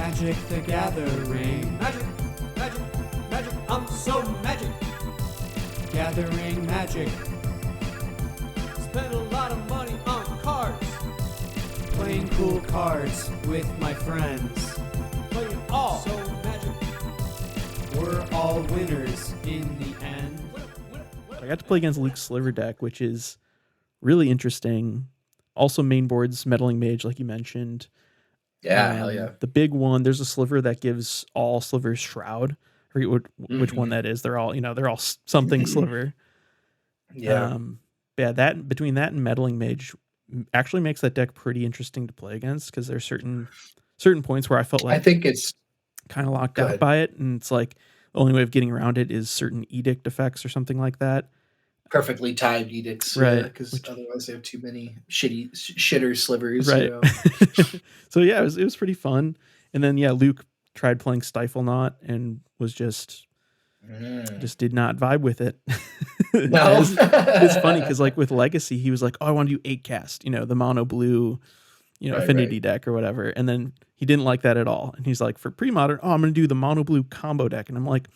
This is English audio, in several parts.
Magic the Gathering. Magic, magic, magic, I'm so magic. Gathering magic. Spend a lot of money on cards. Playing cool cards with my friends. Playing all so magic. We're all winners in the end. I got to play against Luke's Sliver deck, which is really interesting. Also main boards, Meddling Mage, like you mentioned. Yeah, hell yeah. The big one, there's a sliver that gives all slivers Shroud. I forget which one that is. They're all something sliver. Yeah. Yeah, that between that and Meddling Mage actually makes that deck pretty interesting to play against, because there's certain points where I felt like I think it's kind of locked out by it, and it's like the only way of getting around it is certain edict effects or something like that. perfectly timed edicts, right? Because otherwise they have too many shitter slivers, right? You know? So yeah, it was pretty fun. And then Luke tried playing Stifle Knot and was just did not vibe with it. No, it's funny because like with Legacy, he was like, "Oh, I want to do 8 cast," the mono blue, affinity deck or whatever. And then he didn't like that at all. And he's like, for pre-modern, I'm going to do the mono blue combo deck. And I'm like,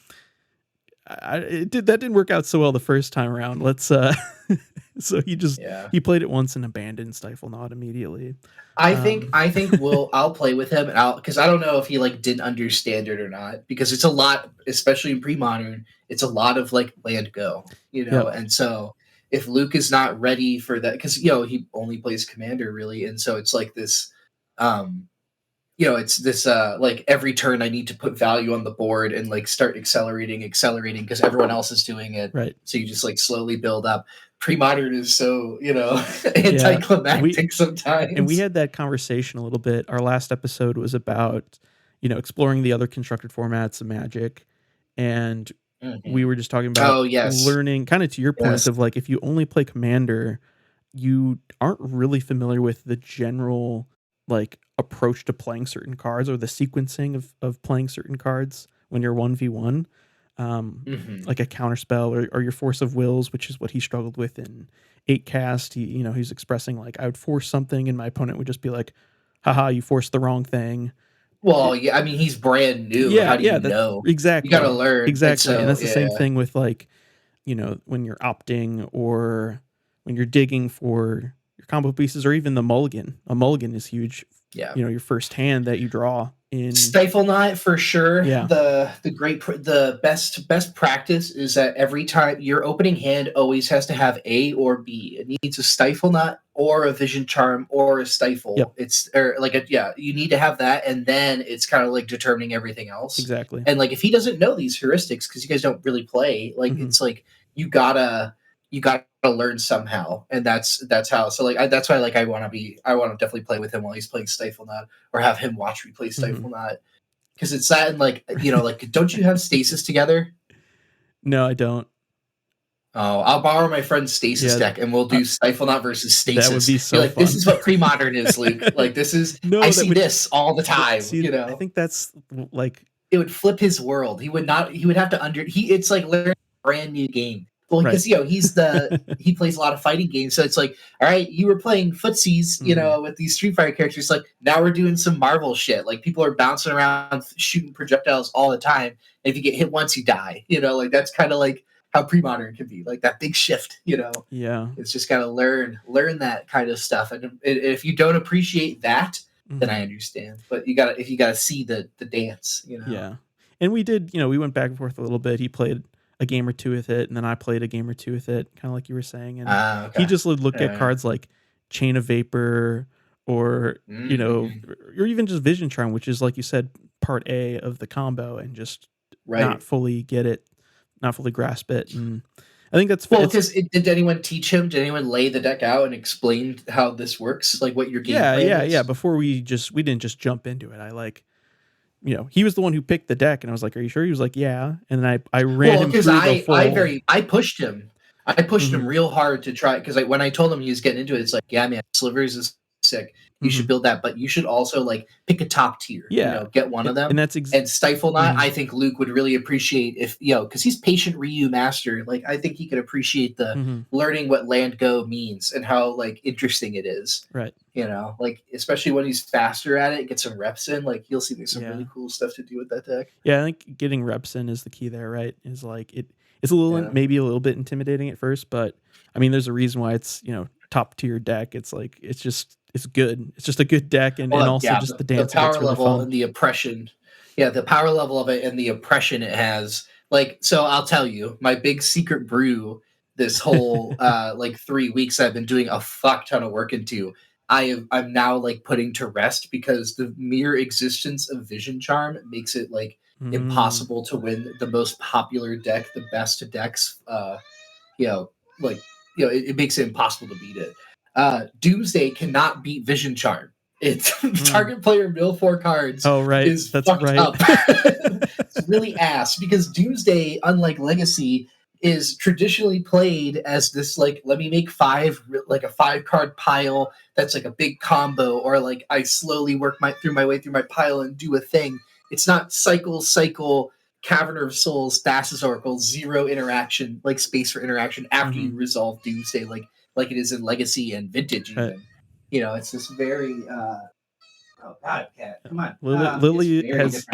that didn't work out so well the first time around. Let's so he played it once and abandoned Stifle Knot immediately. I think I'll play with him, and because I don't know if he like didn't understand it or not, because it's a lot, especially in pre-modern, it's a lot of like land go, and so if Luke is not ready for that, because he only plays commander really, and so it's like this it's this like every turn I need to put value on the board and like start accelerating because everyone else is doing it. Right. So you just like slowly build up. Pre-modern is so, anticlimactic sometimes. And we had that conversation a little bit. Our last episode was about, exploring the other constructed formats of Magic. And we were just talking about learning, kind of to your point of like, if you only play Commander, you aren't really familiar with the general like approach to playing certain cards or the sequencing of playing certain cards when you're 1v1. Like a counterspell or your Force of Wills, which is what he struggled with in 8 cast. He's expressing like, I would force something and my opponent would just be like, haha, you forced the wrong thing. Well, yeah, I mean, he's brand new. How do you know? Exactly. You got to learn. Exactly. And that's the same thing with like, when you're opting or when you're digging for your combo pieces or even the mulligan. A mulligan is huge. Yeah. Your first hand that you draw in Stifle Knot for sure. Yeah. The best practice is that every time your opening hand always has to have A or B. It needs a Stifle Knot or a Vision Charm or a Stifle. Yep. You need to have that, and then it's kind of like determining everything else. Exactly. And like if he doesn't know these heuristics, because you guys don't really play, like it's like you gotta learn somehow, and that's how. So like that's why like I want to definitely play with him while he's playing Stifle Knot, or have him watch me play Stifle Knot, because it's that, and like like don't you have Stasis together? No, I don't. Oh, I'll borrow my friend's Stasis deck, and we'll do Stifle Knot versus Stasis. That would be so like fun. This is what pre-modern is, Luke. Like this is I see this all the time. I think that's like it would flip his world. He would have to it's like learning a brand new game. Well, because he plays a lot of fighting games, so it's like, all right, you were playing footsies, with these Street Fighter characters. Like now we're doing some Marvel shit. Like people are bouncing around, shooting projectiles all the time. And if you get hit once, you die. Like that's kind of like how pre-modern can be. Like that big shift. Yeah, it's just gotta learn that kind of stuff. And if you don't appreciate that, then I understand. But you gotta see the dance. Yeah, and we did. We went back and forth a little bit. He played a game or two with it, and then I played a game or two with it, kind of like you were saying. And he just would look at cards like Chain of Vapor or or even just Vision Charm, which is like you said, part A of the combo, and just not fully get it, not fully grasp it. And I think that's because did anyone teach him? Did anyone lay the deck out and explain how this works, like what your game plan is? Before we didn't just jump into it. I like. He was the one who picked the deck, and I was like, "Are you sure?" He was like, "Yeah." And then I ran him through the full. I pushed him. I pushed him real hard to try, because when I told him he was getting into it, it's like, "Yeah, man, Slivers is sick." You should build that, but you should also like pick a top tier. Yeah, get one of them. and that's and Stifle Knot. I think Luke would really appreciate if because he's patient Ryu master. Like I think he could appreciate the learning what land go means and how like interesting it is. Right. Like especially when he's faster at it, get some reps in. Like you'll see there's some really cool stuff to do with that deck. Yeah, I think getting reps in is the key there. Right? Is like it's a little maybe a little bit intimidating at first, but I mean, there's a reason why it's top tier deck. It's like it's good. It's just a good deck, and also just the dance. The power really level fun. and the oppression. Yeah, the power level of it and the oppression it has. Like, so I'll tell you, my big secret brew this whole like 3 weeks I've been doing a fuck ton of work into. I'm now like putting to rest because the mere existence of Vision Charm makes it like impossible to win the most popular deck, the best decks. It makes it impossible to beat it. Doomsday cannot beat Vision Charm. It's target player mill 4 cards. Oh right, is that's fucked right. Up. It's really ass because Doomsday, unlike Legacy, is traditionally played as this like let me make 5 like a 5-card pile that's like a big combo, or like I slowly work through my way through my pile and do a thing. It's not cycle Cavern of Souls, Thassa's Oracle, 0 interaction, like space for interaction after you resolve Doomsday, like it is in Legacy and Vintage even. Right. It's this very oh god, cat, come on. Lily has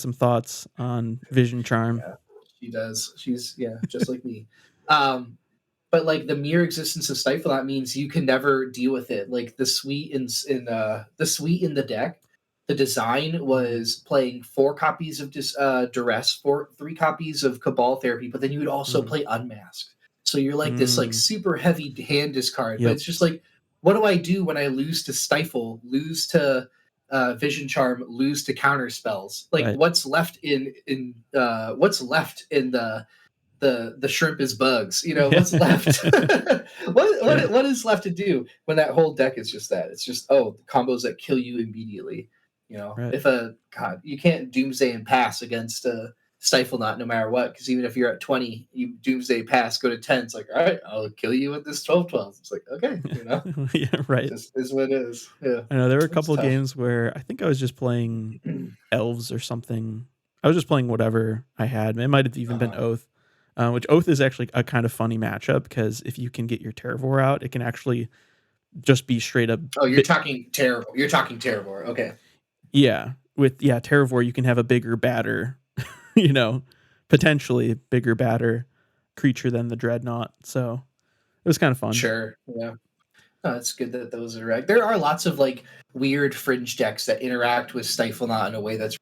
some thoughts on Vision Charm. Yeah, she does. She's just like me. But like the mere existence of Stifle Knot means you can never deal with it. Like the suite in the deck, the design was playing 4 copies of Duress, 3 copies of Cabal Therapy, but then you would also play Unmasked. So you're like this like super heavy hand discard. But it's just like, what do I do when I lose to Stifle, lose to Vision Charm, lose to counter spells? Like what's left in the shrimp is bugs. What's left? what is left to do when that whole deck is just that? It's just combos that kill you immediately. If you can't Doomsday and pass against a Stifle Knot no matter what, because even if you're at 20, you Doomsday pass, go to 10. It's like, all right, I'll kill you with this 12/12. It's like, okay, yeah, right. This is what it is. Yeah, I know there were a couple of games where I think I was just playing elves or something. I was just playing whatever I had. It might have even been Oath, which Oath is actually a kind of funny matchup because if you can get your Terravor out, it can actually just be straight up. Oh, you're talking Terravor. You're talking Terravor. Okay. Yeah, with Terravor, you can have a bigger, badder, potentially bigger, badder creature than the Dreadnought. So it was kind of fun. Sure. Yeah. No, it's good that those interact. There are lots of like weird fringe decks that interact with Stifle Knot in a way that's,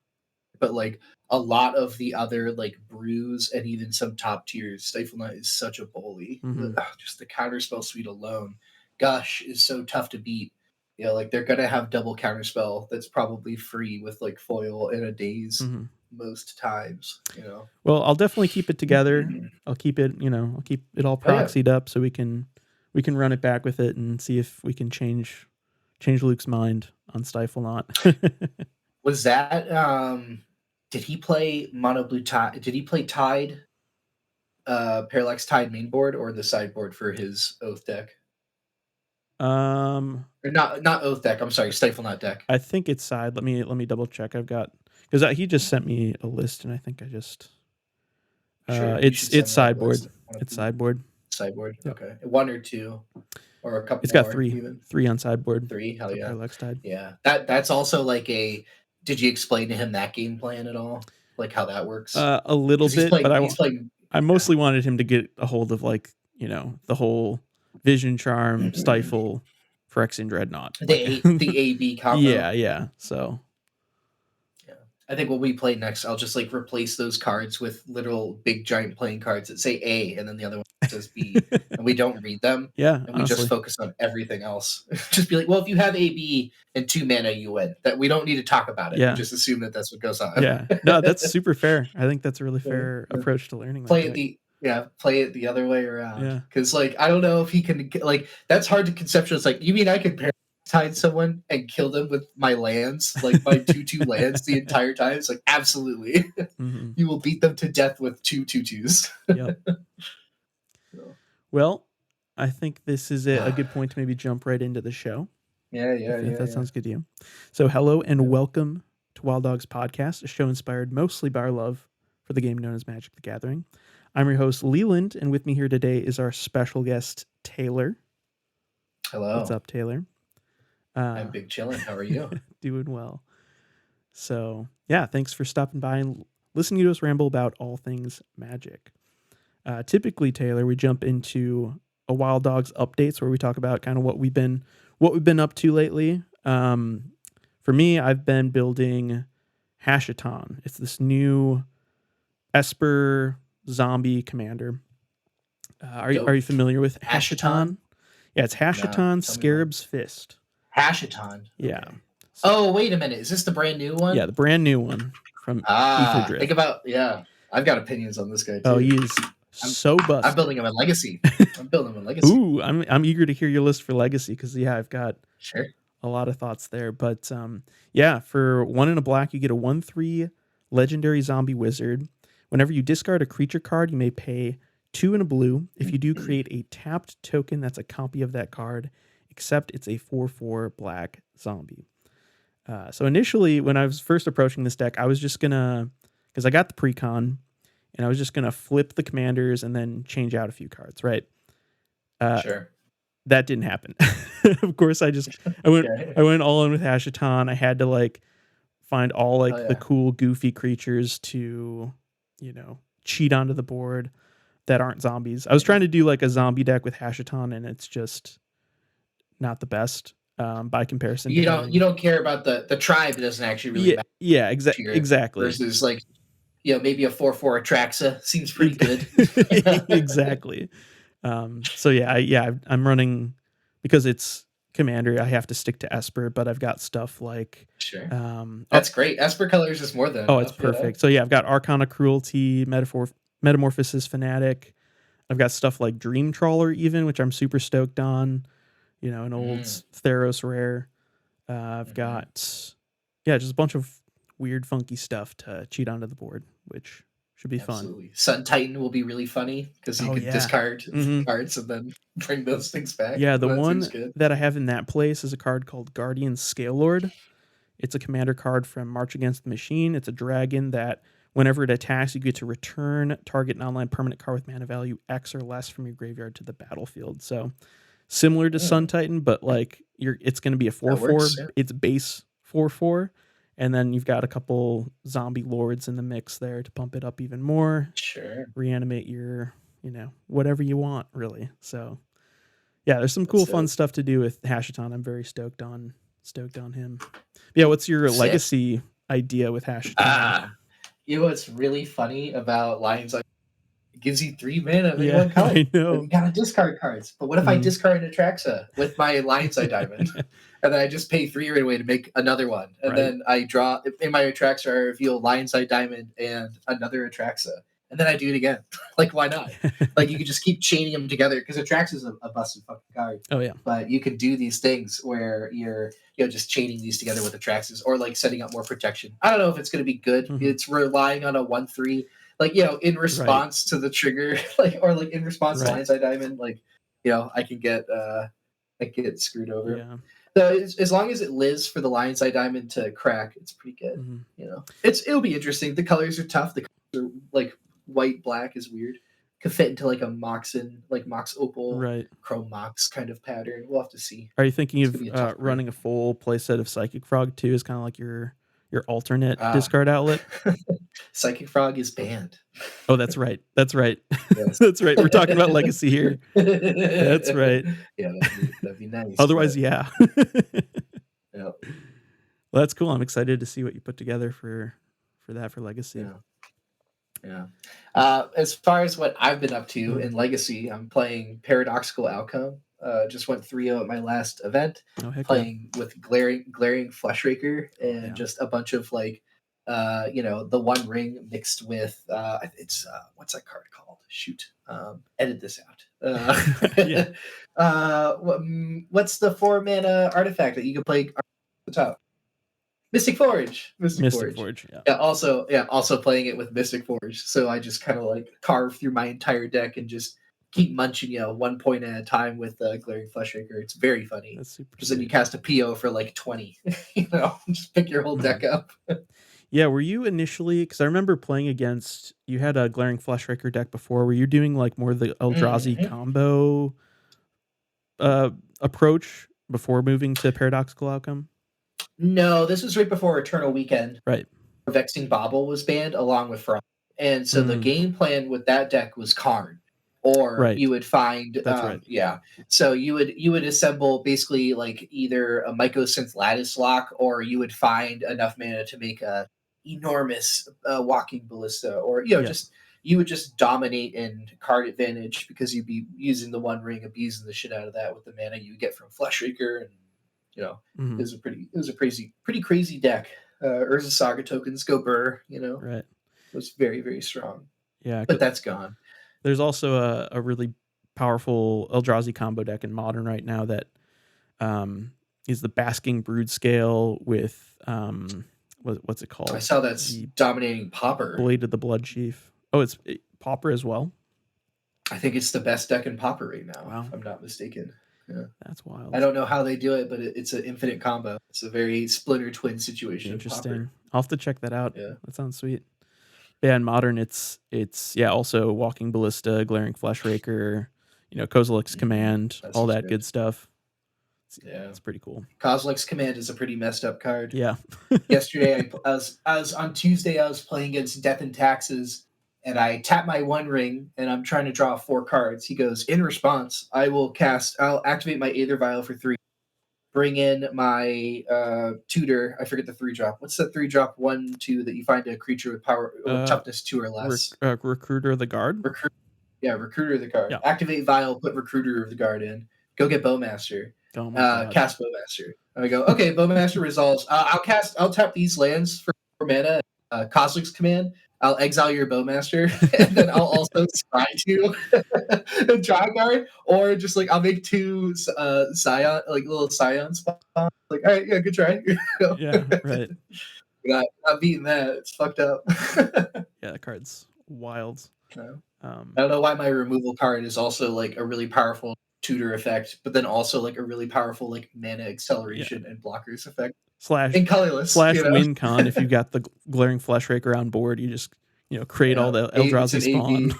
but like a lot of the other like brews and even some top tiers, Stifle Knot is such a bully. Just the counterspell suite alone, gosh, is so tough to beat. Like they're gonna have double counterspell that's probably free with like foil in a daze most times. Well, I'll definitely keep it together. I'll keep it, I'll keep it all proxied up so we can run it back with it and see if we can change Luke's mind on Stifle Knot. Was that did he play Mono Blue Tide? Did he play Tide? Parallax Tide main board or the sideboard for his Oath deck? Or not Oath deck. I'm sorry, Stifle Knot deck. I think it's side. Let me double check. I've got because he just sent me a list, and I think I just it's sideboard. It's sideboard. Sideboard. Yep. Okay, 1 or 2, or a couple. It's got 3. Even 3 on sideboard. 3. Hell yeah. Parallax Tide. Yeah, that's also like a. Did you explain to him that game plan at all? Like how that works? A little bit, but I mostly wanted him to get a hold of like the whole Vision Charm, Stifle, Phyrexian Dreadnought. The AB combo. Yeah. So I think when we play next, I'll just like replace those cards with literal big giant playing cards that say A and then the other one says B, and we don't read them. Yeah, and we just focus on everything else. Just be like, well, if you have AB and 2 mana, you win. That we don't need to talk about it. Yeah. We just assume that that's what goes on. Yeah, no, that's super fair. I think that's a really fair approach to learning. Play it the other way around. Yeah, because like I don't know if he can like that's hard to conceptualize. Like, you mean I could tide someone and kill them with my lands, like my 2/2 lands the entire time? It's like absolutely. You will beat them to death with 2 2/2s. Yep. Well, I think this is a good point to maybe jump right into the show. If that sounds good to you. So hello and welcome to Wild Dogs Podcast, a show inspired mostly by our love for the game known as Magic the Gathering. I'm your host, Leland, and with me here today is our special guest, Taylor. Hello. What's up, Taylor? I'm big chillin'. How are you? Doing well. So, yeah, thanks for stopping by and listening to us ramble about all things Magic. Typically, Taylor, we jump into a Wild Dogs updates where we talk about kind of what we've been up to lately. For me, I've been building Hashaton. It's this new Esper zombie commander. Are you familiar with Hashaton? Yeah, it's Hashaton Scarab's Fist. Hashaton. Yeah. Okay. Oh, wait a minute. Is this the brand new one? Yeah, the brand new one from Ether Drift. Think about, I've got opinions on this guy too. Oh, he's so busted. I'm building him a legacy. Ooh, I'm eager to hear your list for legacy because I've got a lot of thoughts there. But for 1 and a black, you get a 1/3 legendary zombie wizard. Whenever you discard a creature card, you may pay 2 and a blue. If you do, create a tapped token that's a copy of that card, except it's a 4/4 black zombie. So initially, when I was first approaching this deck, I was just gonna, because I got the precon, and I was just gonna flip the commanders and then change out a few cards, right? Sure. That didn't happen. Of course, I went all in with Hashaton. I had to find all the cool, goofy creatures to, cheat onto the board that aren't zombies. I was trying to do a zombie deck with Hashaton, and it's just not the best. By comparison, you don't care about the tribe. Doesn't actually really matter. Yeah, exactly. Versus maybe a 4/4 Atraxa seems pretty good. Exactly. I'm running because it's commander. I have to stick to Esper, but I've got stuff like that's great. Esper colors is more than it's perfect. So I've got Arcana Cruelty, Metamorphosis Fanatic. I've got stuff like Dream Trawler even, which I'm super stoked on. An old Theros rare. I've got, just a bunch of weird, funky stuff to cheat onto the board, which should be fun. Sun Titan will be really funny because you can discard cards and then bring those things back. Yeah, the one that I have in that place is a card called Guardian Scale Lord. It's a commander card from March Against the Machine. It's a dragon that whenever it attacks, you get to return target non-land permanent card with mana value X or less from your graveyard to the battlefield. So similar to Sun Titan, but it's going to be a 4/4. It's base 4/4, and then you've got a couple zombie lords in the mix there to pump it up even more. Sure. Reanimate your, whatever you want, really. So, there's some cool, fun stuff to do with Hashaton. I'm very stoked on him. Yeah, what's your legacy idea with Hashaton? What's really funny about Lions? It gives you 3 mana in one color. I know. You gotta discard cards. But what if I discard an Atraxa with my Lion's Eye Diamond? And then I just pay 3 right away to make another one. And then I draw in my Atraxa, I reveal Lion's Eye Diamond and another Atraxa. And then I do it again. Why not? You can just keep chaining them together because Atraxa is a busted fucking card. Oh yeah. But you can do these things where you're just chaining these together with Atraxas or setting up more protection. I don't know if it's gonna be good. Mm-hmm. It's relying on a 1/3. In response to the trigger, or in response to Lion's Eye Diamond, I can get screwed over. Yeah. So as long as it lives for the Lion's Eye Diamond to crack, it's pretty good. Mm-hmm. It'll be interesting. The colors are tough. The colors are white, black is weird. Could fit into a Moxen, Mox Opal, Chrome Mox kind of pattern. We'll have to see. Are you thinking of running a full playset of Psychic Frog too? Is kind of your alternate discard outlet? Psychic Frog is banned. Oh, that's right. Yes. That's right. We're talking about legacy here. That's right. Yeah, that'd be nice. Otherwise, yeah. Well, that's cool. I'm excited to see what you put together for legacy. Yeah. As far as what I've been up to in legacy, I'm playing Paradoxical Outcome. Just went 3-0 at my last event, playing with glaring Fleshraker and just a bunch of the One Ring mixed with it's what's that card called? Shoot, edit this out. What's the 4-mana artifact that you can play at the top? Mystic Forge. Mystic Forge. Yeah. Also playing it with Mystic Forge. So I just kind of carve through my entire deck and just keep munching, 1 point at a time with Glaring Fleshraker. It's very funny. That's super. Because then you cast a PO for like 20. Just pick your whole deck up. Yeah, were you initially? Because I remember playing against you had a Glaring Fleshraker deck before. Were you doing like more of the Eldrazi combo approach before moving to Paradoxical Outcome? No, this was right before Eternal Weekend. Right. Vexing Bauble was banned along with Frost. And so the game plan with that deck was Karn. Or you would find So you would assemble basically like either a Mycosynth Lattice Lock, or you would find enough mana to make a enormous Walking Ballista, or just you would just dominate in card advantage because you'd be using the One Ring, abusing the shit out of that with the mana you get from Fleshraker, and it was a pretty crazy deck. Urza Saga tokens go burr, Right. It was very, very strong. Yeah, but that's gone. There's also a really powerful Eldrazi combo deck in Modern right now that is the Basking Brood Scale with what's it called? I saw that's dominating Pauper. Blade of the Blood Chief. Oh, it's Pauper as well? I think it's the best deck in Pauper right now, wow. if I'm not mistaken. Yeah. That's wild. I don't know how they do it, but it's an infinite combo. It's a very Splinter Twin situation. Interesting. I'll have to check that out. Yeah. That sounds sweet. Yeah, in Modern, it's also Walking Ballista, Glaring Fleshraker, Kozilek's Command, all that good stuff. It's pretty cool. Kozilek's Command is a pretty messed up card. Yeah. Yesterday, I was on Tuesday. I was playing against Death and Taxes, and I tap my One Ring, and I'm trying to draw 4 cards. He goes, in response, I'll activate my Aether Vial for 3. Bring in my tutor. I forget the 3-drop. What's that 3-drop 1/2 that you find a creature with power with toughness 2 or less? Recruiter of the Guard. Recruiter of the Guard. Yeah. Activate Vial. Put Recruiter of the Guard in. Go get Bowmaster. Oh my God. Cast Bowmaster. I go, okay. Bowmaster resolves. I'll tap these lands for mana. Kozilek's Command. I'll exile your Bowmaster, and then I'll also scry you a Dry Guard, or just like I'll make 2 Scion, like little Scion spawns. Like, all right, yeah, good try. Yeah, right. Not beating that. It's fucked up. Yeah, the card's wild. I don't know why my removal card is also like a really powerful tutor effect, but then also like a really powerful like mana acceleration and blockers effect. And colorless. Win con. If you got the Glaring Fleshraker on board, you just create all the Eldrazi spawn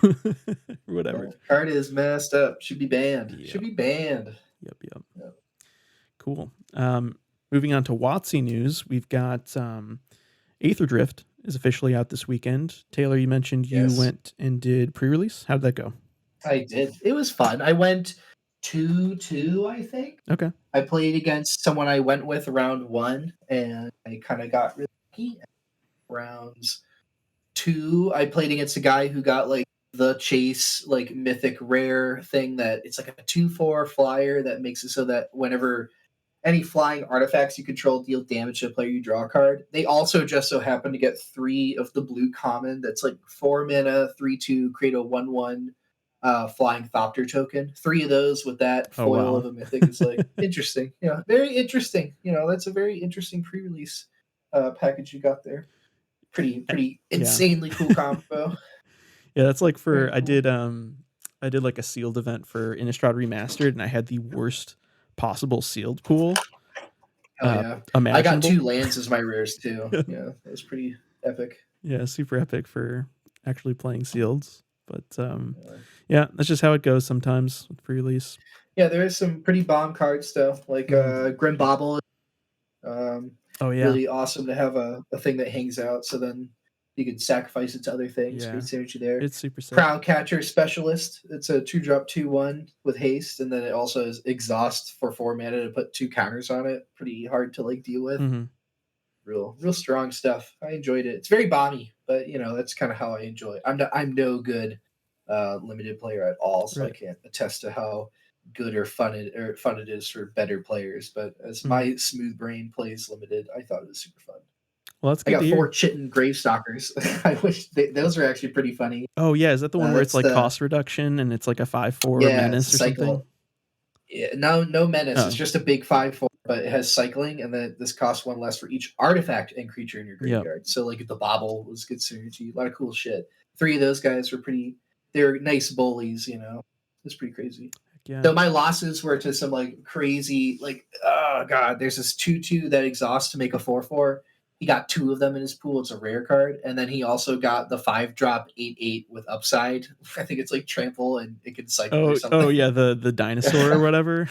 or whatever. The card is messed up. Should be banned. Yep. Should be banned. Yep. Cool. Moving on to WOTC news, we've got Aether Drift is officially out this weekend. Taylor, you mentioned you went and did pre-release. How did that go? I did. It was fun. I went 2-2, I think. Okay. I played against someone I went with round 1, and I kind of got really lucky. Rounds 2, I played against a guy who got like the Chase like mythic rare thing that it's like a 2/4 flyer that makes it so that whenever any flying artifacts you control deal damage to a player, you draw a card. They also just so happen to get 3 of the blue common that's like 4 mana, 3/2, create a 1/1 flying Thopter token. 3 of those with that foil of a mythic is like interesting. Very interesting. That's a very interesting pre-release package you got there. Pretty insanely cool combo. Yeah, that's like for cool. I did like a sealed event for Innistrad Remastered, and I had the worst possible sealed pool. I got 2 lands as my rares too. Yeah, it was pretty epic. Yeah, super epic for actually playing sealeds. But that's just how it goes sometimes with pre-release. Yeah, there is some pretty bomb cards though, like Grim Bobble. Really awesome to have a thing that hangs out, so then you can sacrifice it to other things. Great synergy there. It's super sick. Crown Catcher Specialist. It's a 2-drop 2/1 with haste, and then it also is exhaust for 4 mana to put 2 counters on it. Pretty hard to like deal with. Mm-hmm. Real strong stuff. I enjoyed it. It's very bomby, but that's kind of how I enjoy it. I'm no good limited player at all, so I can't attest to how good or fun it is for better players. But as my smooth brain plays limited, I thought it was super fun. Well, that's good. I got 4 Chitin Gravestalkers. I wish those are actually pretty funny. Oh yeah, is that the one where it's like cost reduction and it's like a 5/4 menace or something? Yeah, no menace. It's just a big 5/4, but it has cycling, and then this costs 1 less for each artifact and creature in your graveyard. Yep. So like the Bobble was good synergy. A lot of cool shit. 3 of those guys were they're nice bullies, It's pretty crazy. Yeah. So my losses were to some like crazy, like, oh god, there's this 2/2 that exhausts to make a 4/4. He got 2 of them in his pool. It's a rare card, and then he also got the 5-drop 8/8 with upside. I think it's like trample and it can cycle or something. Oh yeah, the dinosaur or whatever.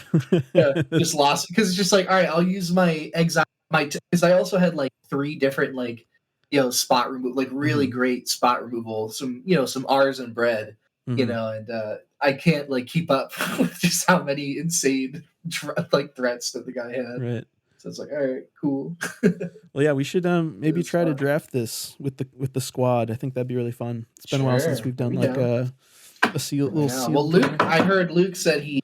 Yeah, just lost because it's just like, all right, I'll use my exile, because I also had like 3 different like, spot remove, like really great spot removal, some some R's and bread, and I can't like keep up with just how many insane like threats that the guy had. Right. So it's like, all right, cool. Well, yeah, we should maybe try to draft this with the squad. I think that'd be really fun. It's been a while since we've done like a little seal. Well, Luke, I heard Luke said he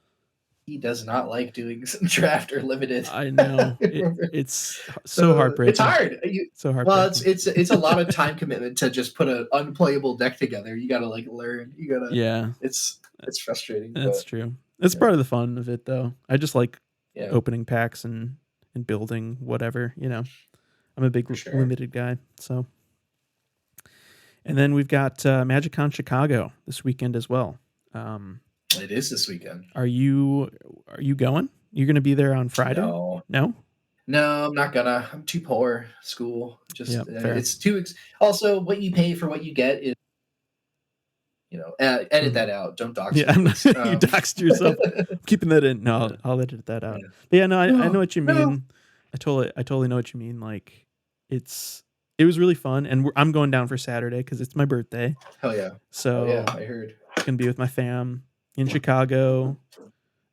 does not like doing some draft or limited. I know it's so heartbreaking. It's hard. So heartbreaking. Well, it's a lot of time commitment to just put an unplayable deck together. You got to like learn. You got to. Yeah. It's frustrating. That's true. It's part of the fun of it, though. I just like opening packs and building whatever. I'm a big limited guy. So. And then we've got MagicCon Chicago this weekend as well. It is this weekend. Are you going? You're going to be there on Friday? No, I'm not gonna. I'm too poor. School, just it's too. Also, what you pay for what you get is, edit that out. Don't dox. Yeah, you doxed yourself. Keeping that in. No, I'll edit that out. Yeah. But I know what you mean. I totally know what you mean. Like, it was really fun, and I'm going down for Saturday because it's my birthday. Hell yeah! So I heard. I'm gonna be with my fam in Chicago.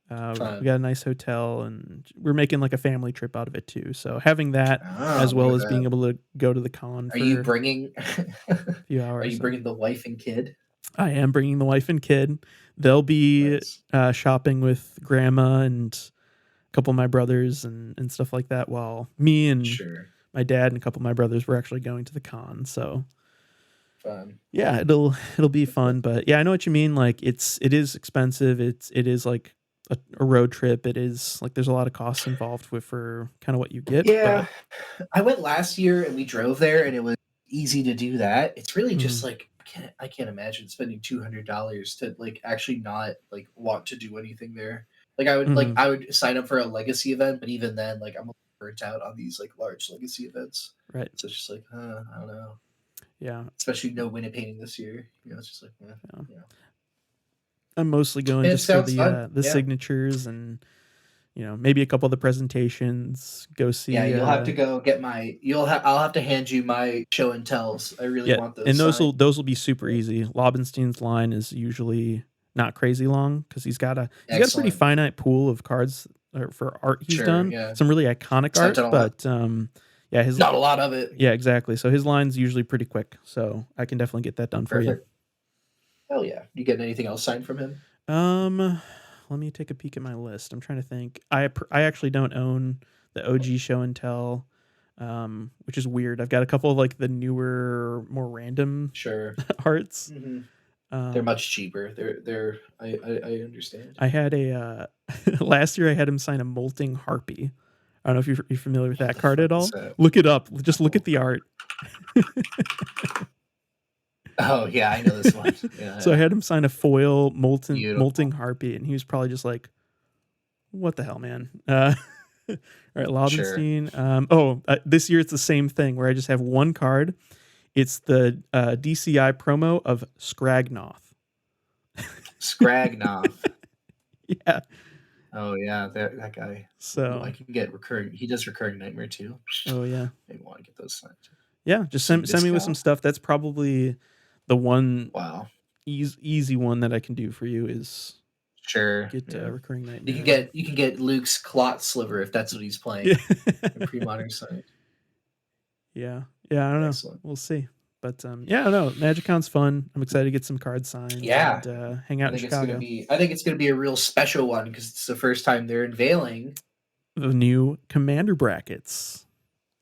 We got a nice hotel, and we're making like a family trip out of it too. So having that, as well as being able to go to the con. Are you bringing a few hours? Are you bringing the wife and kid? I am bringing the wife and kid. They'll be shopping with grandma and a couple of my brothers and stuff like that, while me and my dad and a couple of my brothers were actually going to the con. So fun. Yeah, it'll be fun. But yeah, I know what you mean. Like it is expensive. It is like a road trip. It is like there's a lot of costs involved for kind of what you get. Yeah, but I went last year and we drove there, and it was easy to do that. It's really just like I can't imagine spending $200 to like actually not like want to do anything there. Like I would sign up for a legacy event, but even then, like I'm burnt out on these like large legacy events. Right. So it's just like I don't know. Yeah. Especially no win painting this year. It's just like I'm mostly going just for the signatures and maybe a couple of the presentations. Go see. Yeah, you'll have to go get my. I'll have to hand you my show and tells. I really want those. And those will be super easy. Lobenstein's line is usually not crazy long because he's got a pretty finite pool of cards for art he's done. Yeah. Some really iconic art, but his not a lot of it. Yeah, exactly. So his line's usually pretty quick. So I can definitely get that done for you. Hell yeah! You getting anything else signed from him? Let me take a peek at my list. I'm trying to think. I actually don't own the OG show and tell, which is weird. I've got a couple of like the newer, more random arts. Mm-hmm. They're much cheaper. They're. I understand. I had a last year. I had him sign a molting harpy. I don't know if you're familiar with that card at all. Look it up. Just look at the art. Oh yeah, I know this one. Yeah, so I had him sign a foil molting harpy, and he was probably just like, "What the hell, man?" All right, Lobenstein. This year it's the same thing where I just have one card. It's the DCI promo of Scragnoth. Scragnoth. Yeah. Oh yeah, that guy. So I can get recurring. He does recurring nightmare too. Oh yeah. Maybe want to get those signed. Yeah, just send me with some stuff. That's probably the one easy one that I can do for you is get recurring nightmare. You can get Luke's clot sliver if that's what he's playing. Pre-modern side. Yeah, I don't know. Excellent. We'll see. But I don't know. MagicCon's fun. I'm excited to get some cards signed. Yeah, and hang out in Chicago. I think it's gonna be a real special one because it's the first time they're unveiling the new Commander brackets.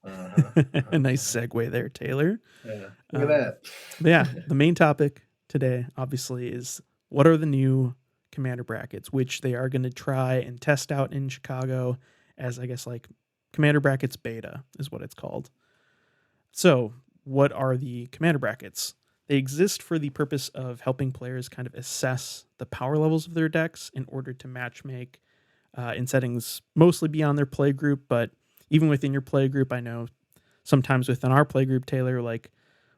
A nice segue there, Taylor. Yeah, look at that. Yeah, the main topic today, obviously, is what are the new Commander brackets, which they are going to try and test out in Chicago as, I guess, like Commander brackets beta is what it's called. So, what are the Commander brackets? They exist for the purpose of helping players kind of assess the power levels of their decks in order to matchmake in settings mostly beyond their play group, but even within your play group. I know sometimes within our play group, Taylor, like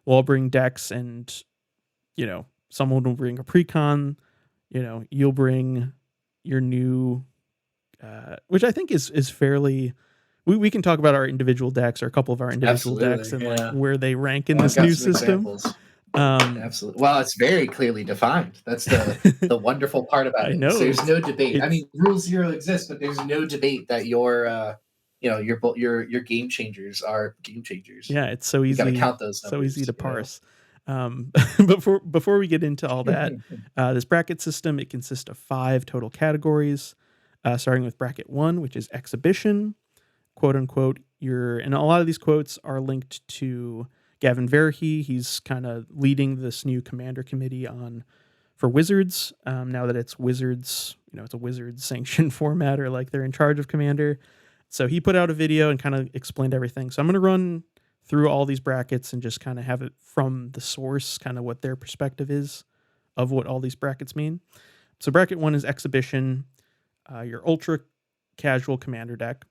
we'll all bring decks and, someone will bring a precon, you'll bring your new, which I think is fairly, we can talk about our individual decks or a couple of our individual decks and like where they rank in this new system. Absolutely. Well, it's very clearly defined. That's the wonderful part about it. So there's no debate. I mean, Rule 0 exists, but there's no debate that your game changers are game changers. Yeah, it's so easy. You gotta count those numbers, so easy to parse. Before we get into all that, this bracket system, it consists of 5 total categories, starting with bracket 1, which is exhibition, quote unquote. And a lot of these quotes are linked to Gavin Verhey. He's kind of leading this new commander committee for Wizards. Now that it's Wizards, it's a Wizards sanctioned format, or like they're in charge of Commander. So he put out a video and kind of explained everything. So I'm going to run through all these brackets and just kind of have it from the source, kind of what their perspective is of what all these brackets mean. So bracket 1 is exhibition, your ultra casual commander deck.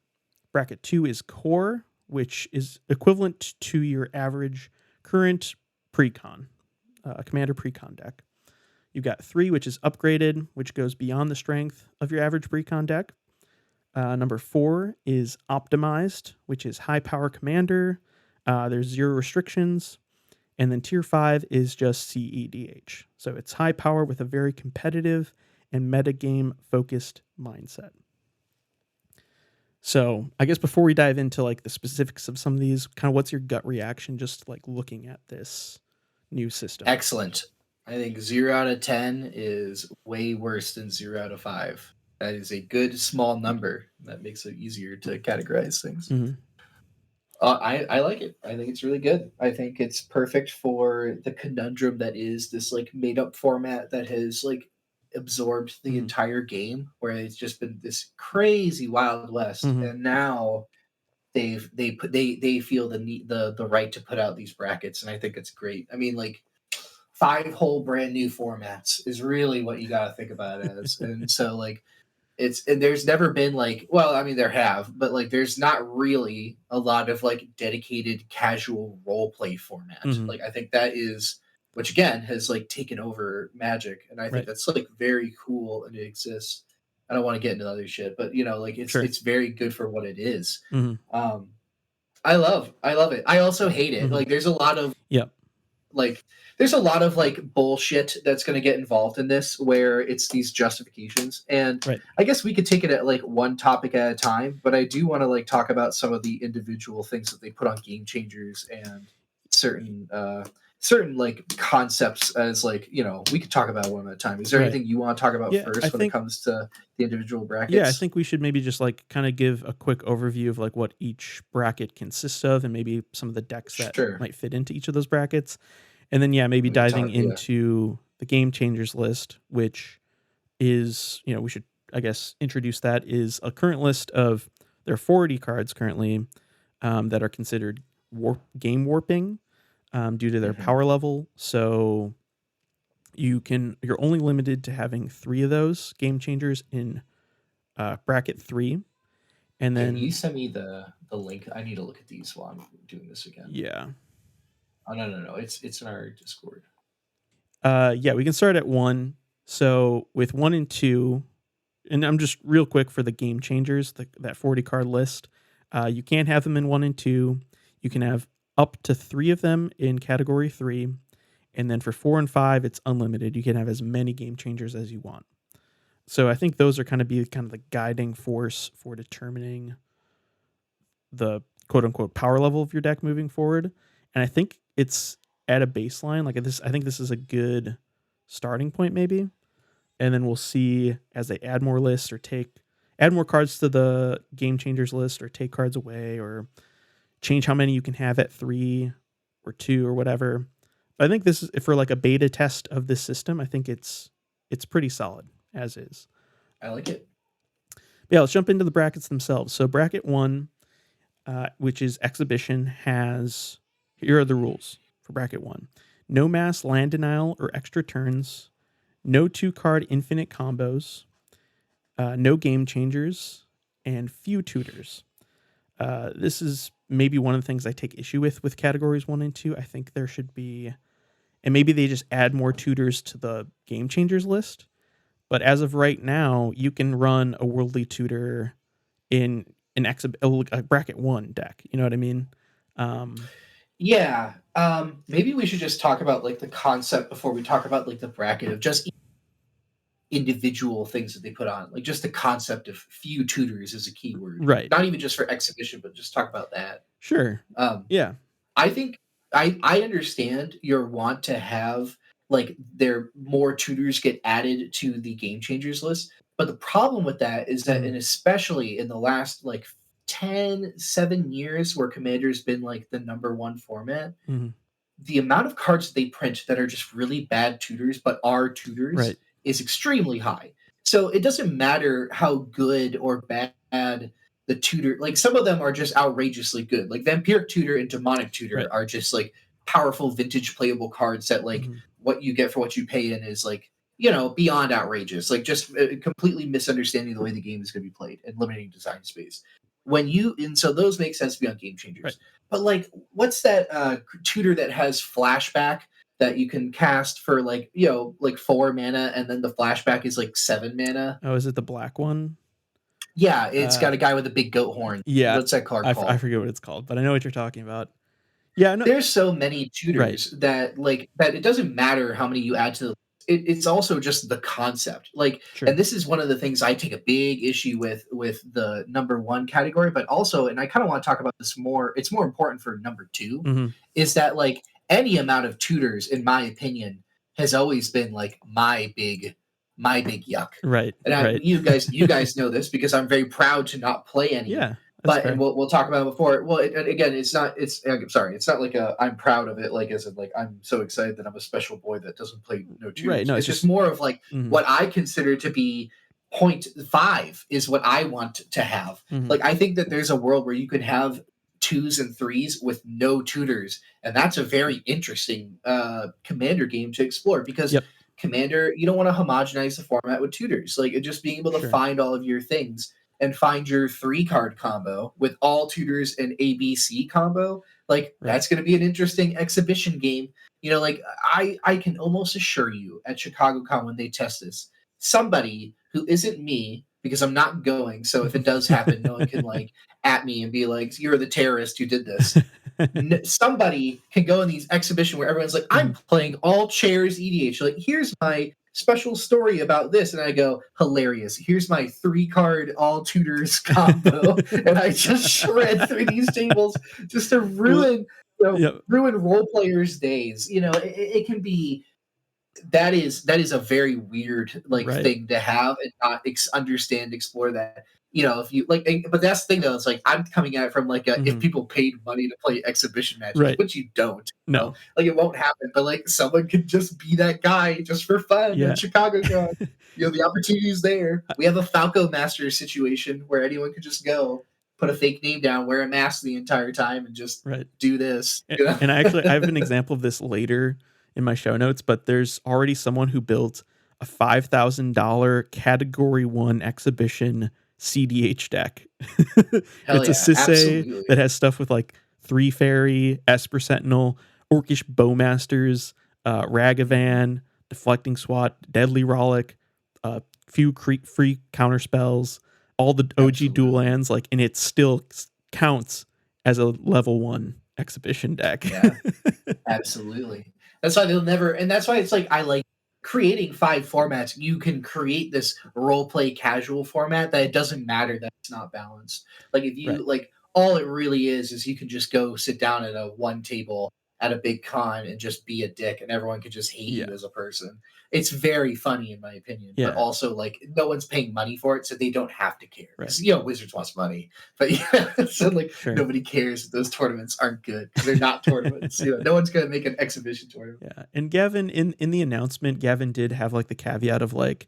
Bracket 2 is core, which is equivalent to your average current precon, commander precon deck. You've got 3, which is upgraded, which goes beyond the strength of your average precon deck. Number 4 is optimized, which is high power commander. There's 0 restrictions. And then tier 5 is just CEDH. So it's high power with a very competitive and metagame focused mindset. So I guess before we dive into like the specifics of some of these, kind of what's your gut reaction just like looking at this new system? Excellent. I think 0 out of 10 is way worse than 0 out of 5. That is a good small number. That makes it easier to categorize things. Mm-hmm. I like it. I think it's really good. I think it's perfect for the conundrum that is this like made up format that has like absorbed the entire game, where it's just been this crazy Wild West, and now they feel the right to put out these brackets, and I think it's great. I mean, like 5 whole brand new formats is really what you got to think about it as, and so like. And there's never been like, well, I mean, there have, but like, there's not really a lot of like dedicated casual role play format. Like, I think that is, which again has like taken over Magic. And I think that's like very cool and it exists. I don't want to get into other shit, but like it's very good for what it is. I love it. I also hate it. Like there's a lot of, there's a lot of like bullshit that's going to get involved in this where it's these justifications. And I guess we could take it at like one topic at a time, but I do want to like talk about some of the individual things that they put on Game Changers and certain like concepts as like, we could talk about one at a time. Is there anything you want to talk about first when it comes to the individual brackets? Yeah, I think we should maybe just like kind of give a quick overview of like what each bracket consists of and maybe some of the decks that might fit into each of those brackets. And then, maybe diving into the Game Changers list, which is, we should, I guess, introduce that, is a current list of, there are 40 cards currently that are considered game warping due to their power level. So you're only limited to having 3 of those Game Changers in bracket 3. And then can you send me the link? I need to look at these while I'm doing this again. Yeah. Oh, no. It's in our Discord. We can start at 1. So with 1 and 2, and I'm just real quick for the Game Changers, that 40 card list, you can't have them in 1 and 2. You can have up to 3 of them in category 3. And then for 4 and 5, it's unlimited. You can have as many Game Changers as you want. So I think those are kind of the guiding force for determining the quote unquote power level of your deck moving forward. And I think it's at a baseline like this. I think this is a good starting point maybe. And then we'll see as they add more lists or add more cards to the Game Changers list or take cards away or change how many you can have at 3 or 2 or whatever. But I think this is for like a beta test of this system. I think it's pretty solid as is. I like it. Yeah, let's jump into the brackets themselves. So bracket 1, which is exhibition, here are the rules for bracket 1. no mass land denial or extra turns, no 2-card infinite combos, no game changers, and few tutors. This is maybe one of the things I take issue with categories 1 and 2. I think there should be, and maybe they just add more tutors to the game changers list. But as of right now, you can run a worldly tutor in a bracket 1 deck. You know what I mean? Yeah. Maybe we should just talk about like the concept before we talk about like the bracket of just individual things that they put on. Like just the concept of few tutors is a keyword. Right. Not even just for exhibition, but just talk about that. Sure. Yeah. I think I understand your want to have like there more tutors get added to the game changers list. But the problem with that is that, and especially in the last like 7 years where Commander's been like the #1 format, the amount of cards they print that are just really bad tutors but are tutors is extremely high. So it doesn't matter how good or bad the tutor, like some of them are just outrageously good. Like Vampiric Tutor and Demonic Tutor are just like powerful vintage playable cards that like what you get for what you pay in is like, you know, beyond outrageous. Like just completely misunderstanding the way the game is going to be played and limiting design space. And so those make sense beyond game changers. But like, what's that tutor that has flashback that you can cast for like, you know, like 4 mana and then the flashback is like 7 mana? Oh, is it the black one? Yeah, it's got a guy with a big goat horn. Yeah. What's that card called? I forget what it's called, but I know what you're talking about. Yeah, no. There's so many tutors that like that it doesn't matter how many you add to the it's also just the concept. Like, and this is one of the things I take a big issue with the #1 category, but also, and I kind of want to talk about this more, it's more important for #2, is that like any amount of tutors, in my opinion, has always been like my big yuck. And you guys know this because I'm very proud to not play any. Yeah. But and we'll talk about it before. Well, again, it's not like I'm proud of it. Like as in like I'm so excited that I'm a special boy that doesn't play no tutors. Right. No, it's just more of like what I consider to be 0.5 is what I want to have. Like I think that there's a world where you could have 2s and 3s with no tutors, and that's a very interesting Commander game to explore because. Commander, you don't want to homogenize the format with tutors. Like just being able to find all of your things and find your 3-card combo with all tutors and ABC combo, like that's going to be an interesting exhibition game. You know, like I can almost assure you at ChicagoCon when they test this, somebody who isn't me, because I'm not going. So if it does happen, no one can like at me and be like, you're the terrorist who did this. Somebody can go in these exhibition where everyone's like, I'm playing all chairs EDH. Like, here's my special story about this. And I go, hilarious. Here's my 3-card all tutors combo. And I just shred through these tables just to ruin, ruin role players' days. You know, it can be, that is a very weird thing to have and not explore that. You know, if you like, but that's the thing though. It's like I'm coming at it from like if people paid money to play exhibition matches, which you don't. No, like it won't happen. But like someone could just be that guy just for fun in Chicago. You know, the opportunity is there. We have a Falco Master situation where anyone could just go, put a fake name down, wear a mask the entire time, and just do this. You know? And I have an example of this later in my show notes, but there's already someone who built a $5,000 category 1 exhibition CDH deck. It's a Sisay that has stuff with like 3 Fairy, Esper Sentinel, Orcish Bowmasters, Ragavan, Deflecting Swat, Deadly Rollick, few free counter spells, all the OG dual lands, like, and it still counts as a level 1 exhibition deck. Yeah, absolutely. That's why they'll never, and that's why it's like I like creating 5 formats. You can create this role play casual format that it doesn't matter that it's not balanced. Like if you like, all it really is you can just go sit down at a 1 table at a big con and just be a dick, and everyone can just hate you as a person. It's very funny in my opinion, but also like no one's paying money for it, so they don't have to care. You know, Wizards wants money, but so like nobody cares that those tournaments aren't good because they're not tournaments. You know, no one's gonna make an exhibition tournament. Yeah, and Gavin in the announcement, Gavin did have like the caveat of like,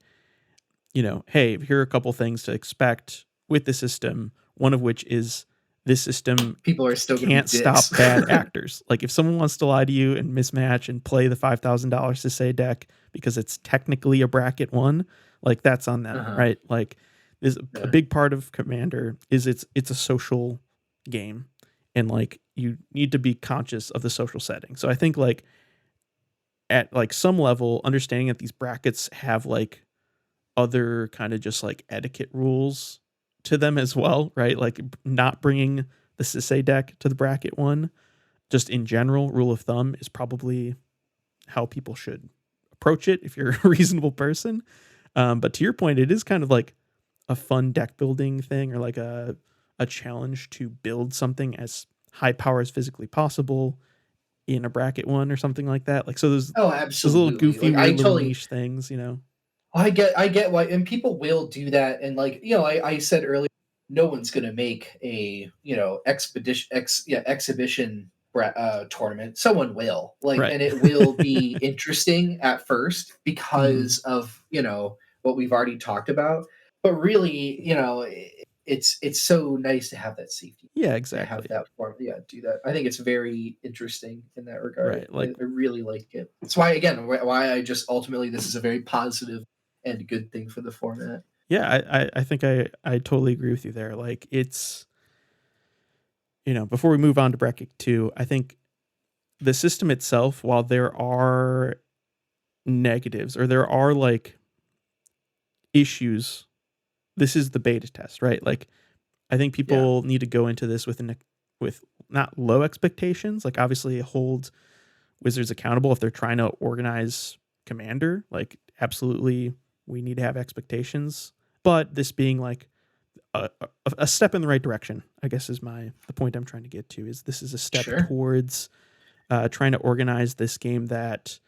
you know, hey, here are a couple things to expect with the system. One of which is this system people are still gonna can't be stop dicks. bad actors. Like if someone wants to lie to you and mismatch and play the $5,000 to say deck because it's technically a bracket one, like that's on them, right? Like is a big part of Commander is it's a social game, and like you need to be conscious of the social setting. So I think like at like some level, understanding that these brackets have like other kind of just like etiquette rules to them as well, right? Like not bringing the Sisei deck to the bracket one, just in general, rule of thumb is probably how people should approach it if you're a reasonable person. But to your point, it is kind of like a fun deck building thing, or like a challenge to build something as high power as physically possible in a bracket one or something like that. Like so those little goofy, like, weird little niche things, I get why, and people will do that. And like, I said earlier, no one's gonna make a exhibition tournament. Someone will, like, Right. and it will be interesting at first because of what we've already talked about. But really, it's so nice to have that safety. Yeah, To exactly. have that form, do that. I think it's very interesting in that regard. Right, like I really like it. That's why, again, why I just ultimately this is a very positive and good thing for the format. Yeah, I think I totally agree with you there. Like it's, before we move on to bracket 2, I think the system itself, while there are negatives or there are like issues, this is the beta test, right? Like I think people need to go into this with not low expectations. Like obviously hold Wizards accountable if they're trying to organize Commander. Like absolutely, we need to have expectations. But this being like a step in the right direction, I guess is the point I'm trying to get to. Is this is a step towards trying to organize this game that,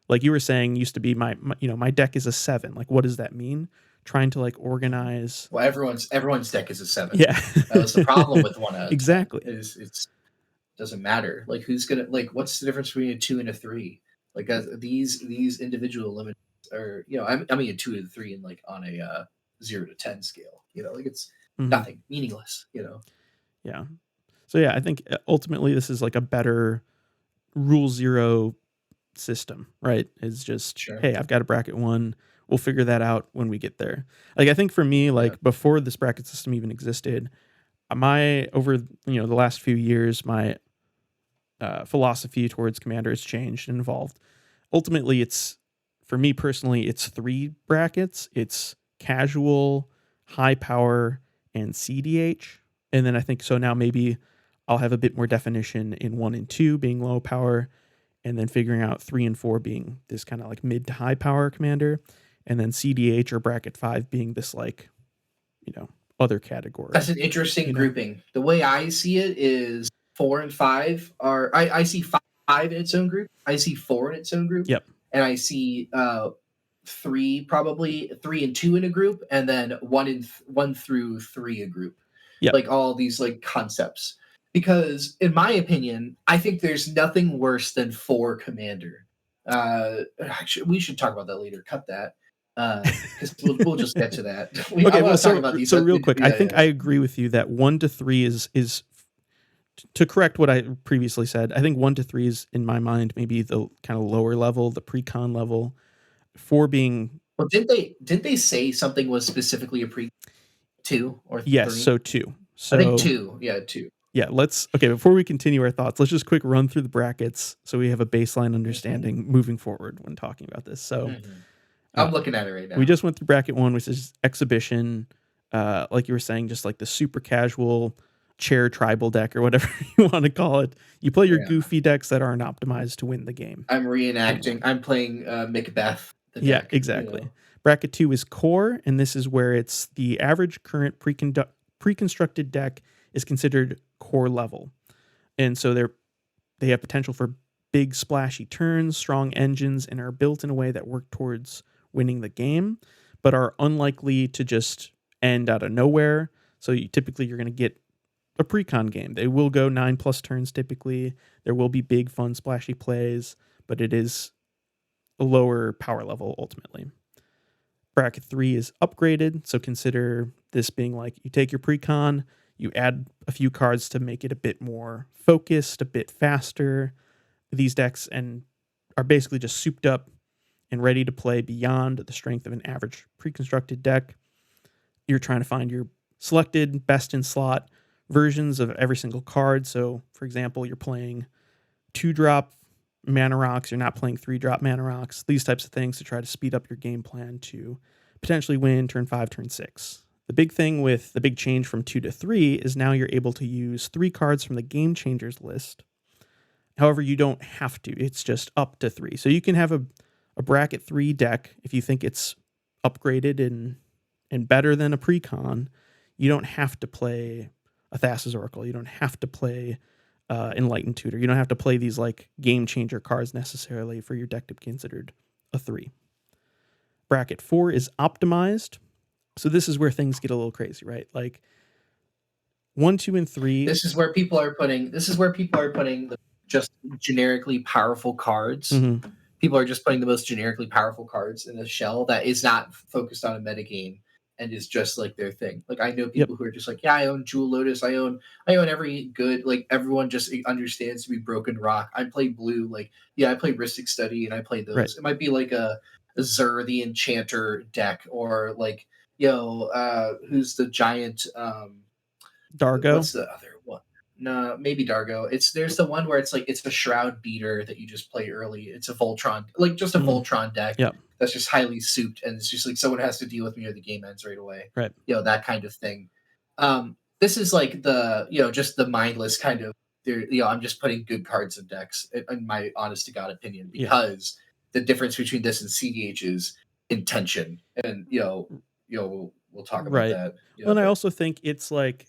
like you were saying, used to be my deck is a 7. Like what does that mean? Trying to like organize. Well, everyone's deck is a 7. Yeah, that was the problem with one. Exactly. It's doesn't matter. Like who's gonna like what's the difference between a 2 and a 3? Like these individual limits are I mean a 2 and a 3 and like on a 0 to 10 scale. Like it's nothing, meaningless. Yeah. So yeah, I think ultimately this is like a better rule 0 system, right? It's just hey, I've got a bracket 1. We'll figure that out when we get there. Like I think for me, like before this bracket system even existed, over the last few years, my philosophy towards Commander has changed and evolved. Ultimately, it's for me personally, it's 3 brackets. It's casual, high power, and CDH. And then I think so now maybe I'll have a bit more definition in 1 and 2 being low power, and then figuring out 3 and 4 being this kind of like mid to high power Commander, and then CDH or bracket 5 being this like, other category. That's an interesting grouping. The way I see it is 4 and 5 are I see 5 in its own group. I see 4 in its own group. Yep. And I see 3 probably 3 and 2 in a group, and then 1 through 3 a group. Yep. Like all these like concepts. Because in my opinion, I think there's nothing worse than 4 Commander. Actually, we should talk about that later. Cut that. Because we'll just get to that. Talk about these. So real quick, I think I agree with you that 1 to 3 is to correct what I previously said. I think 1 to 3 is in my mind maybe the kind of lower level, the pre-con level. 4 being didn't they say something was specifically a pre 2 or 3? Yes, so 2. So I think 2. Yeah, 2. Yeah, before we continue our thoughts, let's just quick run through the brackets so we have a baseline understanding moving forward when talking about this. So I'm looking at it right now. We just went through bracket 1, which is exhibition. Like you were saying, just like the super casual chair tribal deck or whatever you want to call it. You play your goofy decks that aren't optimized to win the game. I'm reenacting. I'm playing Macbeth. Yeah, exactly. Bracket 2 is core, and this is where it's the average current pre-constructed deck is considered core level. And so they have potential for big splashy turns, strong engines, and are built in a way that work towards winning the game, but are unlikely to just end out of nowhere. So you're going to get a pre-con game. They will go 9+ turns typically. There will be big, fun, splashy plays, but it is a lower power level ultimately. Bracket 3 is upgraded, so consider this being like you take your pre-con, You add a few cards to make it a bit more focused, a bit faster. These decks are basically just souped up and ready to play beyond the strength of an average pre-constructed deck. You're trying to find your selected best in slot versions of every single card. So, for example, you're playing 2-drop mana rocks, you're not playing 3-drop mana rocks, these types of things to try to speed up your game plan to potentially win turn 5, turn 6. The big thing with the big change from 2 to 3 is now you're able to use 3 cards from the Game Changers list. However, you don't have to. It's just up to 3. So you can have a bracket 3 deck if you think it's upgraded and better than a precon. You don't have to play a Thassa's Oracle. You don't have to play Enlightened Tutor. You don't have to play these like game changer cards necessarily for your deck to be considered a 3. Bracket 4 is optimized. So this is where things get a little crazy, right? Like 1, 2, and 3. This is where people are putting the just generically powerful cards. Mm-hmm. People are just putting the most generically powerful cards in a shell that is not focused on a metagame and is just like their thing. Like I know people who are just like, yeah, I own Jewel Lotus, I own every good, like everyone just understands to be Broken Rock. I play blue, like yeah, I play Ristic Study and I play those. Right. It might be like a Zur the Enchanter deck, or like who's the giant Dargo? What's the other one? No, maybe Dargo. There's the one where it's like it's a Shroud Beater that you just play early. It's a Voltron, like just a Voltron deck. Yep. That's just highly souped, and it's just like someone has to deal with me or the game ends right away. Right. That kind of thing. This is like the just the mindless kind of I'm just putting good cards in decks, in my honest to God opinion, because the difference between this and CDH is intention, and we'll talk about that. Well, and I also think it's like,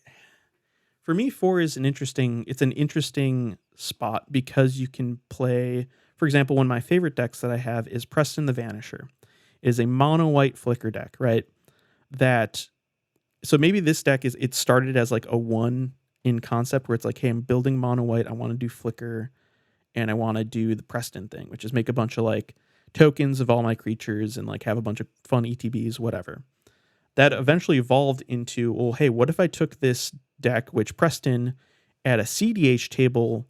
for me, 4 is an interesting spot because you can play, for example, one of my favorite decks that I have is Preston the Vanisher. It is a mono white flicker deck, right? So maybe this deck it started as like a 1 in concept where it's like, hey, I'm building mono white, I want to do flicker, and I want to do the Preston thing, which is make a bunch of like tokens of all my creatures and like have a bunch of fun ETBs, whatever. That eventually evolved into, well, hey, what if I took this deck, which Preston at a CDH table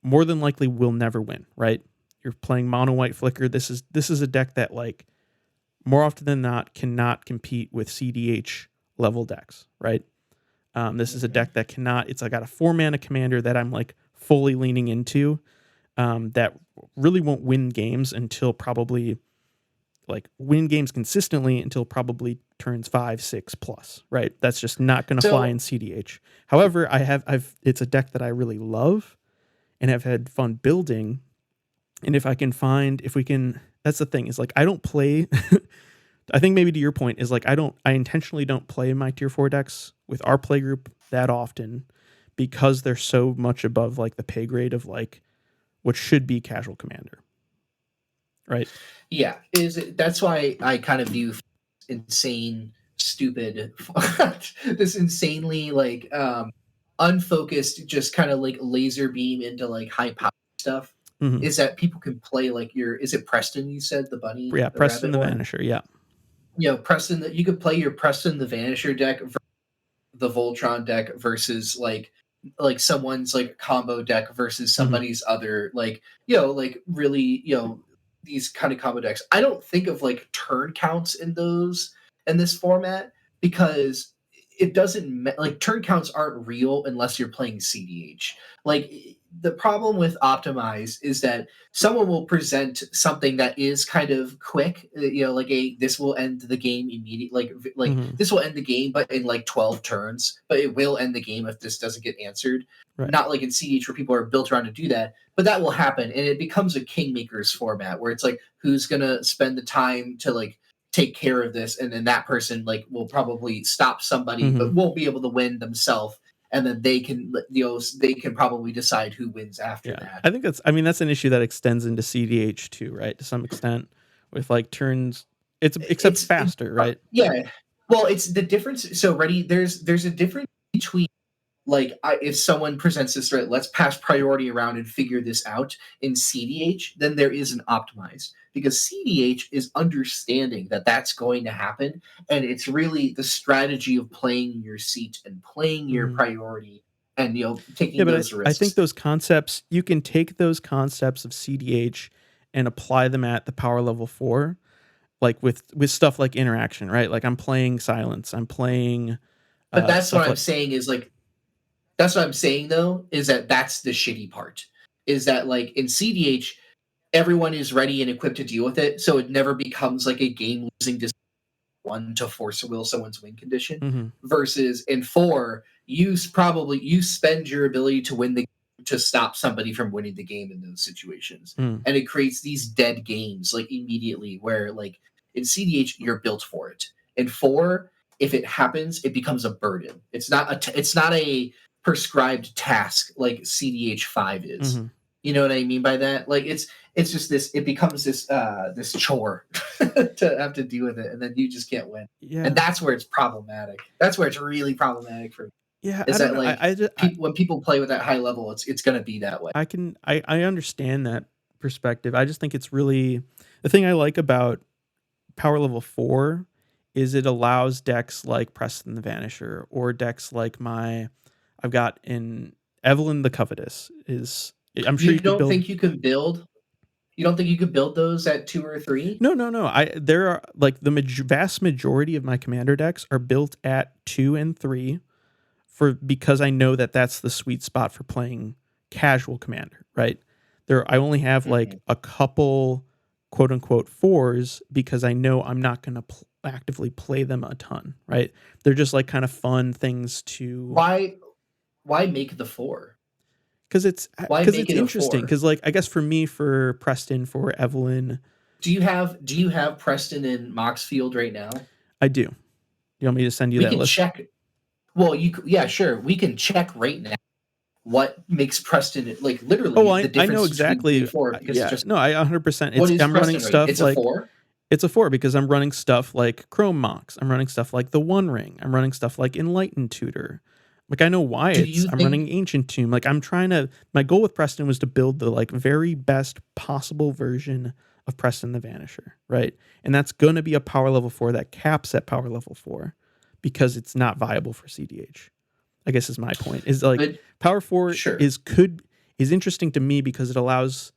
more than likely will never win, right? You're playing mono white flicker. This is a deck that, like, more often than not cannot compete with CDH level decks, right? This is a deck that cannot. It's I got a 4-mana commander that I'm like fully leaning into, that really won't win games until probably, like, win games consistently until probably turns 5, 6 plus, right? That's just not going to fly in CDH. However, it's a deck that I really love and have had fun building. And if we can, that's the thing, is like, I don't play, I think maybe to your point is like, I intentionally don't play my tier 4 decks with our play group that often because they're so much above like the pay grade of like what should be casual commander. Right. Yeah. That's why I kind of view insane, stupid, this insanely like unfocused, just kind of like laser beam into like high power stuff. Mm-hmm. Is that people can play like is it Preston, you said, the bunny? Yeah, Preston the Vanisher, yeah. Preston, you could play your Preston the Vanisher deck versus the Voltron deck versus like someone's like combo deck versus somebody's other like really these kind of combo decks. I don't think of like turn counts in this format because it doesn't like turn counts aren't real unless you're playing CDH. Like the problem with Optimize is that someone will present something that is kind of quick, like this will end the game immediately, like this will end the game, but in like 12 turns, but it will end the game if this doesn't get answered. Right. Not like in CDH where people are built around to do that, but that will happen, and it becomes a Kingmakers format where it's like, who's gonna spend the time to like take care of this, and then that person like will probably stop somebody, but won't be able to win themselves. And then they can probably decide who wins after that. I think that's an issue that extends into CDH too, right? To some extent, with like turns, it's faster, right? Yeah. Well, it's the difference. So there's a difference between if someone presents this threat, let's pass priority around and figure this out in CDH, then there is an optimized, because CDH is understanding that that's going to happen, and it's really the strategy of playing your seat and playing your priority and taking those risks. I think those concepts, you can take those concepts of CDH and apply them at the power level 4, like with stuff like interaction, right? Like I'm playing silence, I'm playing. But that's what I'm saying is like. That's what I'm saying, though, is that's the shitty part. Is that, like, in CDH, everyone is ready and equipped to deal with it, so it never becomes, like, a game-losing one to force will someone's win condition. Versus in 4, you spend your ability to win to stop somebody from winning the game in those situations. And it creates these dead games, like, immediately, where, like, in CDH, you're built for it. In 4, if it happens, it becomes a burden. It's not a prescribed task like CDH 5 is. You know what I mean by that? Like it's just this. It becomes this this chore to have to deal with it, and then you just can't win. Yeah. And that's where it's problematic. That's where it's really problematic for me. Yeah, is that like when people play with that high level, it's going to be that way. I understand that perspective. I just think it's really the thing I like about power level 4 is it allows decks like Preston the Vanisher or decks like I've got in Evelyn the Covetous is. I'm sure you don't think you can build. You don't think you could build those at 2 or 3? No. There are like the vast majority of my commander decks are built at 2 and 3 because I know that that's the sweet spot for playing casual commander, right? I only have like a couple quote unquote 4s because I know I'm not going to actively play them a ton, right? They're just like kind of fun things to. Why make the 4? Because it's interesting. Because like I guess for me, for Preston, for Evelyn, do you have Preston in Moxfield right now? I do. You want me to send you that list? Check. Well, sure. We can check right now what makes Preston like literally. Oh, I know exactly. Yeah, no, I 100%. I'm running stuff it's like a 4. It's a 4 because I'm running stuff like Chrome Mox. I'm running stuff like the One Ring. I'm running stuff like Enlightened Tutor. Like I know why I'm running Ancient Tomb. Like my goal with Preston was to build the like very best possible version of Preston the Vanisher, right? And that's going to be a power level 4 that caps at power level 4 because it's not viable for CDH. I guess is my point. Is like power 4 is interesting to me because it allows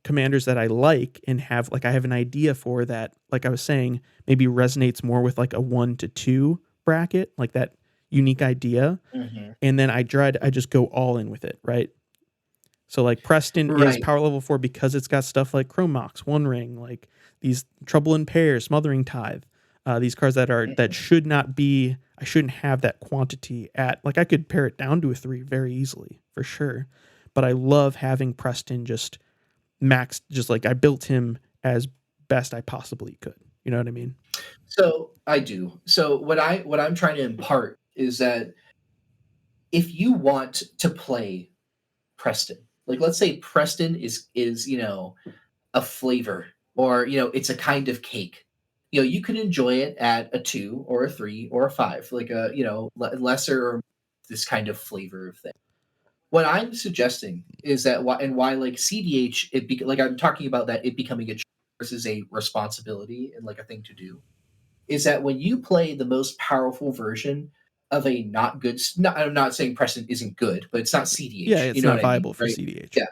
commanders that I like and have I have an idea for that, like I was saying, maybe resonates more with like a 1 to 2 bracket, like that unique idea, and then I just go all in with it, right? So like Preston is power level 4 because it's got stuff like Chrome Mox, One Ring, like these Trouble in Pairs, Smothering Tithe, these cards that should not be. I shouldn't have that quantity at like I could pare it down to a 3 very easily for sure, but I love having Preston just maxed, just like I built him as best I possibly could. You know what I mean? So I do. So what I'm trying to impart is that if you want to play Preston, like let's say Preston is a flavor or it's a kind of cake, you can enjoy it at a 2 or a 3 or a 5, like a lesser or this kind of flavor of thing. What I'm suggesting is that why like CDH like I'm talking about that it becoming a choice versus a responsibility and like a thing to do, is that when you play the most powerful version of a not good. I'm not saying Preston isn't good, but it's not CDH. Yeah, it's not viable for CDH. Yeah.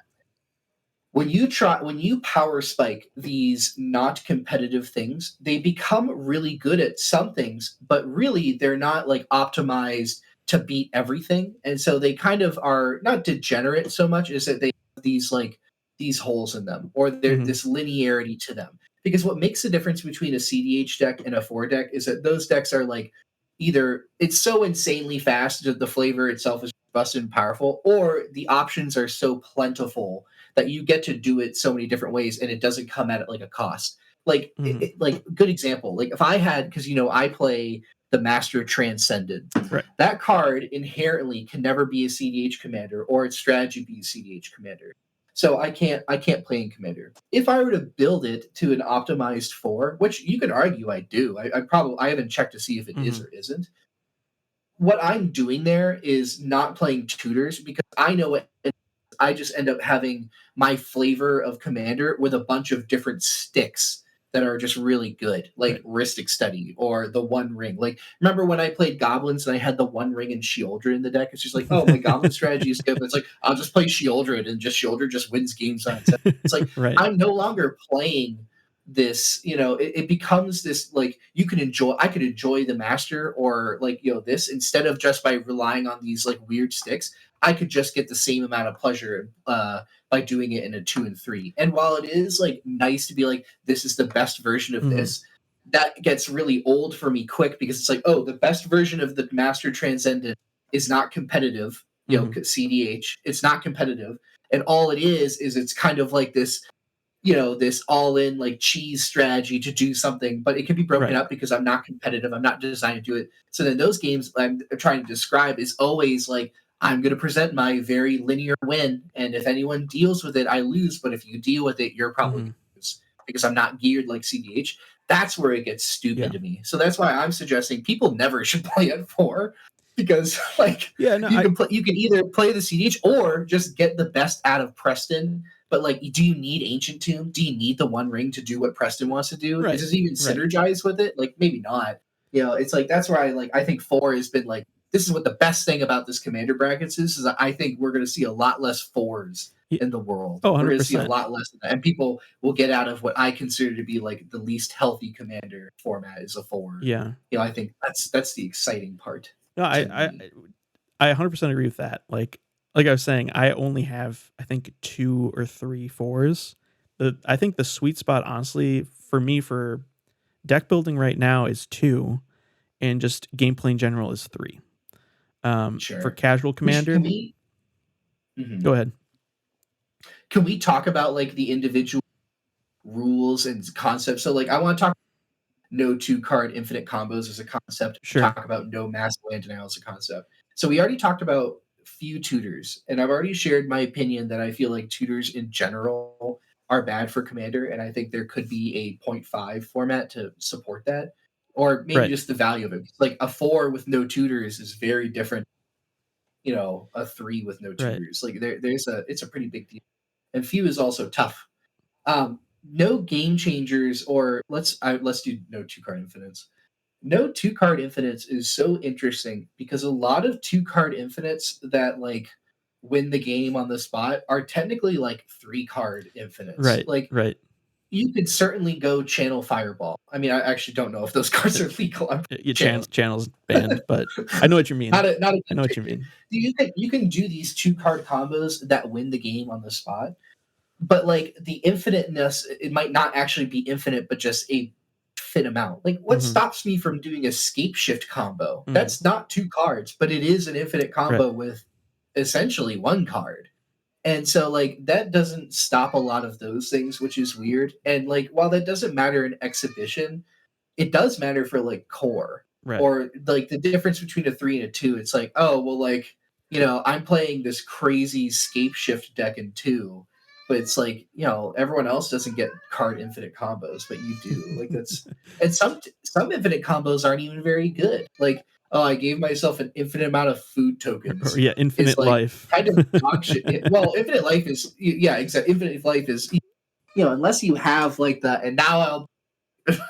When you power spike these not competitive things, they become really good at some things, but really they're not like optimized to beat everything. And so they kind of are not degenerate so much as that they have these holes in them, or there's this linearity to them. Because what makes the difference between a CDH deck and a 4 deck is that those decks are like either it's so insanely fast that the flavor itself is busted and powerful, or the options are so plentiful that you get to do it so many different ways and it doesn't come at it like a cost. Like, like good example, like if I had, because I play the Master Transcendent. Right. That card inherently can never be a CDH commander, or its strategy be a CDH commander. So I can't play in commander. If I were to build it to an optimized 4, which you could argue I do, I haven't checked to see if it is or isn't. what I'm doing there is not playing tutors because I know it. I just end up having my flavor of commander with a bunch of different sticks that are just really good, like Right. Ristic Study or the One Ring. Like, remember when I played Goblins and I had the One Ring and Shieldred in the deck? It's just like, oh, my Goblin strategy is good. But it's like, I'll just play Shieldred and just Shieldred just wins games on its own. It's like, Right. I'm no longer playing this, it becomes this, like, I could enjoy the master or like, this instead of just by relying on these like weird sticks. I could just get the same amount of pleasure by doing it in a 2 and 3. And while it is like nice to be like, this is the best version of this, that gets really old for me quick because it's like, oh, the best version of the Master Transcendent is not competitive. CDH, it's not competitive, and all it is it's kind of like this, this all-in like cheese strategy to do something, but it can be broken up because I'm not competitive. I'm not designed to do it. So then those games I'm trying to describe is always like, I'm going to present my very linear win, and if anyone deals with it, I lose. But if you deal with it, you're probably going to lose because I'm not geared like CDH. That's where it gets stupid to me. So that's why I'm suggesting people never should play at 4 because like you can either play the CDH or just get the best out of Preston. But like, do you need Ancient Tomb? Do you need the One Ring to do what Preston wants to do? Right. Does it even synergize with it? Like, maybe not. It's like, that's where I think 4 has been like, this is what the best thing about this commander brackets is I think we're going to see a lot less 4s in the world. Oh, 100%. We're going to see a lot less of that. And people will get out of what I consider to be like the least healthy commander format is a 4. Yeah. I think that's the exciting part. No, I 100% agree with that. Like I was saying, I only have, I think, 2 or 3 4s. I think the sweet spot, honestly, for me for deck building right now is 2, and just gameplay in general is 3. For casual commander, go ahead. Can we talk about like the individual rules and concepts? So like, I want to talk no 2-card infinite combos as a concept. Sure. Talk about no mass land denial as a concept. So we already talked about few tutors, and I've already shared my opinion that I feel like tutors in general are bad for commander, and I think there could be a 0.5 format to support that, or maybe just the value of it. Like a 4 with no tutors is very different, a 3 with no tutors. Like it's a pretty big deal, and few is also tough. No game changers, or let's do no 2-card infinites. No 2-card infinites is so interesting because a lot of 2-card infinites that like win the game on the spot are technically like 3-card infinites. Right. You could certainly go channel Fireball. I mean, I actually don't know if those cards are legal. Channel's banned, but I know what you mean. I know what you mean. You can do these 2-card combos that win the game on the spot, but like the infiniteness, it might not actually be infinite, but just a fit amount. Like, what stops me from doing a Scape Shift combo? That's not 2 cards, but it is an infinite combo with essentially 1 card. And so like that doesn't stop a lot of those things, which is weird. And like, while that doesn't matter in exhibition, it does matter for like core, or like the difference between a 3 and a 2. It's like, oh, well, like, I'm playing this crazy Scape Shift deck in 2, but it's like, everyone else doesn't get card infinite combos, but you do. Like, that's, and some infinite combos aren't even very good. Like, oh, I gave myself an infinite amount of food tokens. Infinite like life. Kind of dog shit. Well, infinite life is, exactly. Infinite life is, unless you have like the, and now I'll,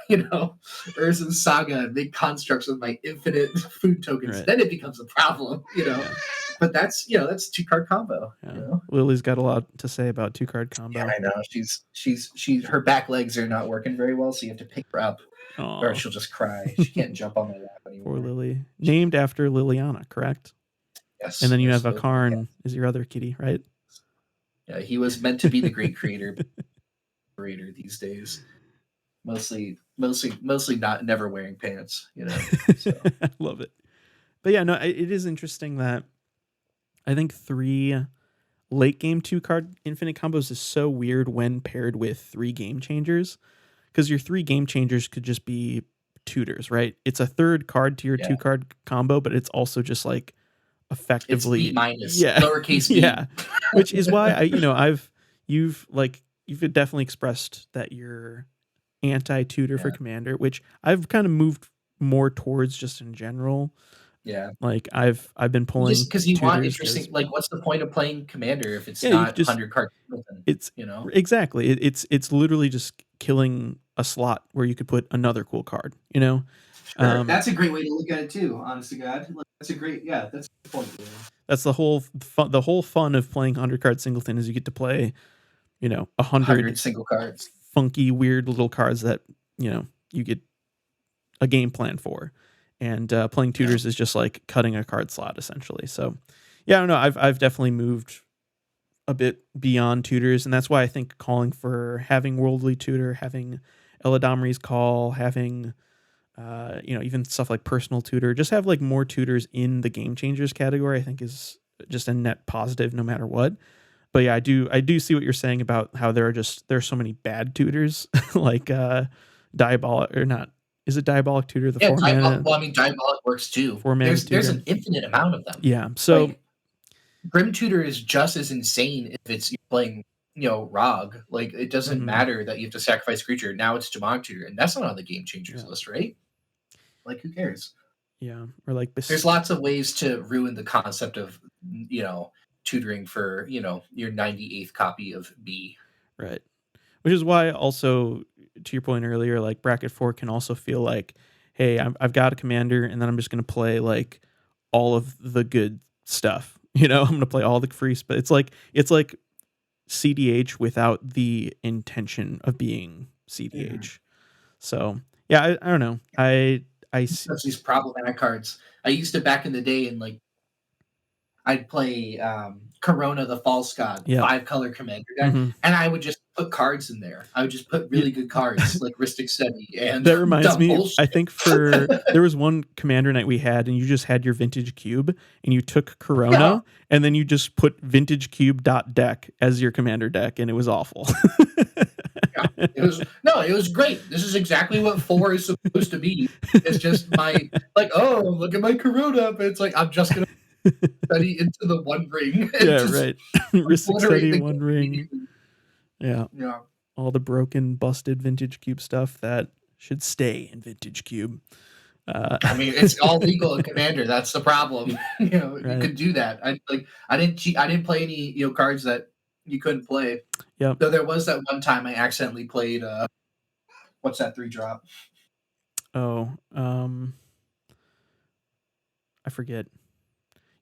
Urza's Saga and make constructs with my infinite food tokens, then it becomes a problem, But that's 2-card combo. Lily's got a lot to say about 2-card combo. Yeah, I know. She's her back legs are not working very well, so you have to pick her up. Aww. Or she'll just cry. She can't jump on my lap anymore. Poor Lily. Named after Liliana, correct? Yes. And then you have Akarn is your other kitty, right? Yeah, he was meant to be the great creator these days. Mostly not never wearing pants, So. I love it. But yeah, no, it is interesting that I think 3 late game 2-card infinite combos is so weird when paired with 3 game changers, because your 3 game changers could just be tutors, right? It's a 3rd card to your 2-card combo, but it's also just like effectively it's B-, lowercase b. Yeah, which is why you've definitely expressed that you're anti-tutor for commander, which I've kind of moved more towards just in general. Yeah. Like I've been pulling Just because you want tutors interesting, like, what's the point of playing Commander if it's yeah, you could not just 100 card Singleton, it's you know? exactly it's literally just killing a slot where you could put another cool card, you know. Sure, that's a great way to look at it too. Honest to God, like, that's a great that's a good point. That's the whole fun of playing 100 card Singleton is you get to play, 100 single cards. funky, weird little cards that you get a game plan for, and playing tutors is just like cutting a card slot essentially. So, yeah, I don't know. I've definitely moved a bit beyond tutors, and that's why I think calling for having Worldly Tutor, having Eladamri's Call, having even stuff like Personal Tutor, just have like more tutors in the Game Changers category, I think is just a net positive no matter what. But yeah, I do see what you're saying about how there's so many bad tutors like Diabolic or not. Is it Diabolic Tutor, the 4-mana? Well, I mean, Diabolic works too. 4-mana There's an infinite amount of them. Yeah. So like, Grim Tutor is just as insane if it's playing, Rog. Like, it doesn't matter that you have to sacrifice a creature. Now it's Demonic Tutor, and that's not on the Game Changers list, right? Like, who cares? Yeah. Or like there's lots of ways to ruin the concept of, tutoring for, your 98th copy of B. Right. Which is why also, to your point earlier, like bracket 4 can also feel like, hey, I've got a commander, and then I'm just going to play like all of the good stuff. I'm going to play all the free but it's like CDH without the intention of being CDH. So yeah, I don't know. I see these problematic cards. I used to back in the day, and like I'd play Corona the False God, 5-color commander deck, and I would just put cards in there. I would just put really good cards like Rhystic Study and that reminds me. bullshit. I think there was one commander night we had, and you just had your Vintage Cube, and you took Corona, and then you just put Vintage Cube .deck as your commander deck, and it was awful. It was great. This is exactly what 4 is supposed to be. It's just my look at my Corona, but it's like I'm just gonna study into the One Ring. Right. Rhystic Study, One Ring. Yeah. All the broken, busted Vintage Cube stuff that should stay in Vintage Cube. I mean, it's all legal in Commander. That's the problem. You could do that. I didn't cheat. I didn't play any cards that you couldn't play. Yeah. Though there was that one time I accidentally played what's that 3-drop? Oh, I forget.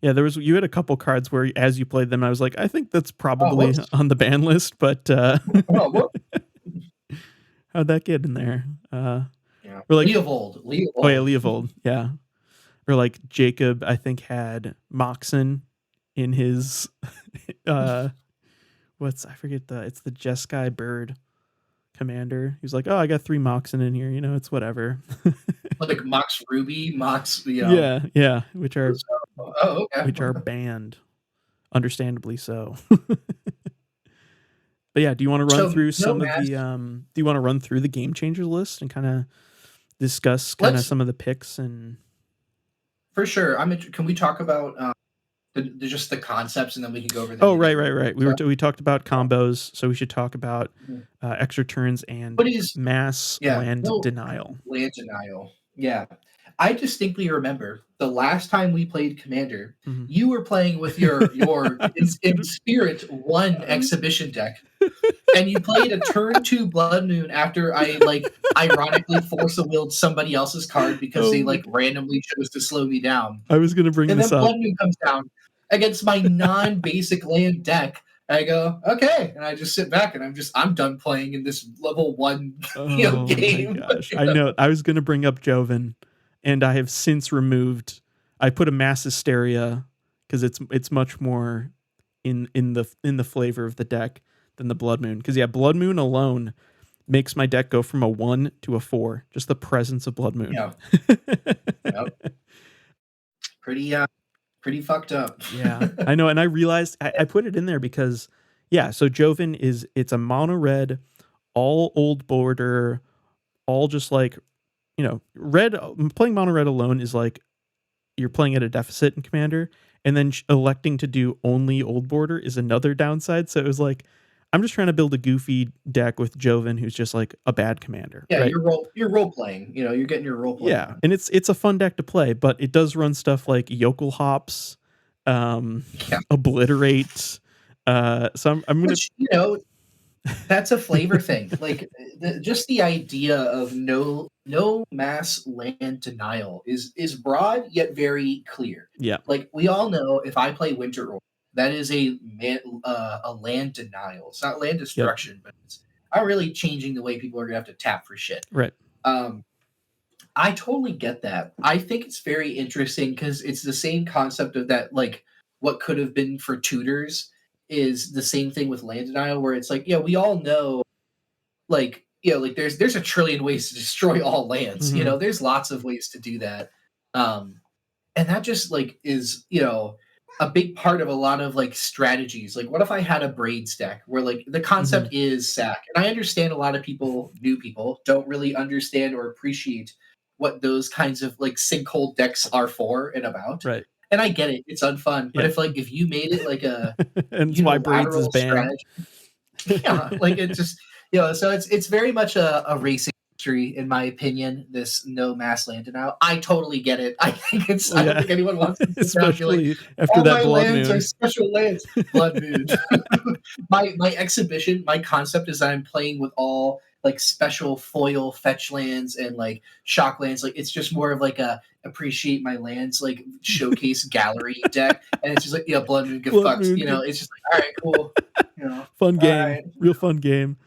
Yeah, you had a couple cards where as you played them, I was like, I think that's probably on the ban list, but how'd that get in there? Or like Leovold. Oh yeah, Leovold. Yeah. Or like Jacob, I think had Moxen in his I forget it's the Jeskai Bird commander. He's like, oh, I got 3 Moxen in here, it's whatever. Like Mox Ruby, Mox, Yeah, which are okay. which are banned, understandably so. But yeah, do you want to run through some of the do you want to run through the Game Changers list and kind of discuss some of the picks? And for sure, can we talk about just the concepts, and then we can go over the right. We talked about combos, so we should talk about extra turns and land denial. Land denial. Yeah. I distinctly remember the last time we played Commander, you were playing with your in Spirit 1 exhibition deck, and you played a turn 2 Blood Moon after I ironically force-willed somebody else's card because they randomly chose to slow me down. I was going to bring this up. And then Blood Moon comes down against my non-basic land deck. I go, okay, and I just sit back and I'm done playing in this level 1 game. My gosh. I know. I was going to bring up Joven, and I have since removed. I put a Mass Hysteria because it's much more in the flavor of the deck than the Blood Moon. Because Blood Moon alone makes my deck go from a 1 to a 4. Just the presence of Blood Moon. Yeah. Yep. Pretty fucked up. Yeah, I know. And I realized I put it in there because, so Joven it's a mono red, all old border, all just like, red. Playing mono red alone is like you're playing at a deficit in Commander, and then electing to do only old border is another downside. So it was like I'm just trying to build a goofy deck with Joven, who's just like a bad commander. Yeah, right? you're role playing. You know, you're getting your role playing. Yeah, and it's a fun deck to play, but it does run stuff like Yokel Hops, Obliterate. So I'm gonna, Which, that's a flavor thing. Like just the idea of no mass land denial is broad yet very clear. yeah, Like we all know, if I play Winter Order, that is a land denial. It's not land destruction, but it's not really changing the way people are gonna have to tap for shit. right. I totally get that. I think it's very interesting because it's the same concept of that, like what could have been for tutors is the same thing with land denial, where it's like, yeah, we all know, like, like there's a trillion ways to destroy all lands. Mhm. There's lots of ways to do that. And that just like is, a big part of a lot of like strategies. Like, what if I had a braid stack where like the concept is sack? And I understand a lot of people, new people, don't really understand or appreciate what those kinds of like sinkhole decks are for and about. Right. And I get it; it's unfun. But Yeah. if you made it like a And it's why Braids is unilateral banned. strategy, yeah, like it just so it's very much a racing industry, in my opinion. This no mass land denial, I totally get it. I think it's I don't think anyone wants to sit down and be like, Especially after all that my Blood lands Moon. are special lands. Blood Moon. my exhibition, my concept is that I'm playing with all like special foil fetch lands and like shock lands. Like it's just more of like a appreciate my lands like showcase gallery deck, and it's just like Blood Moon give Blood fucks. Moon, It's just like, all right, cool. Fun game, right. real fun game.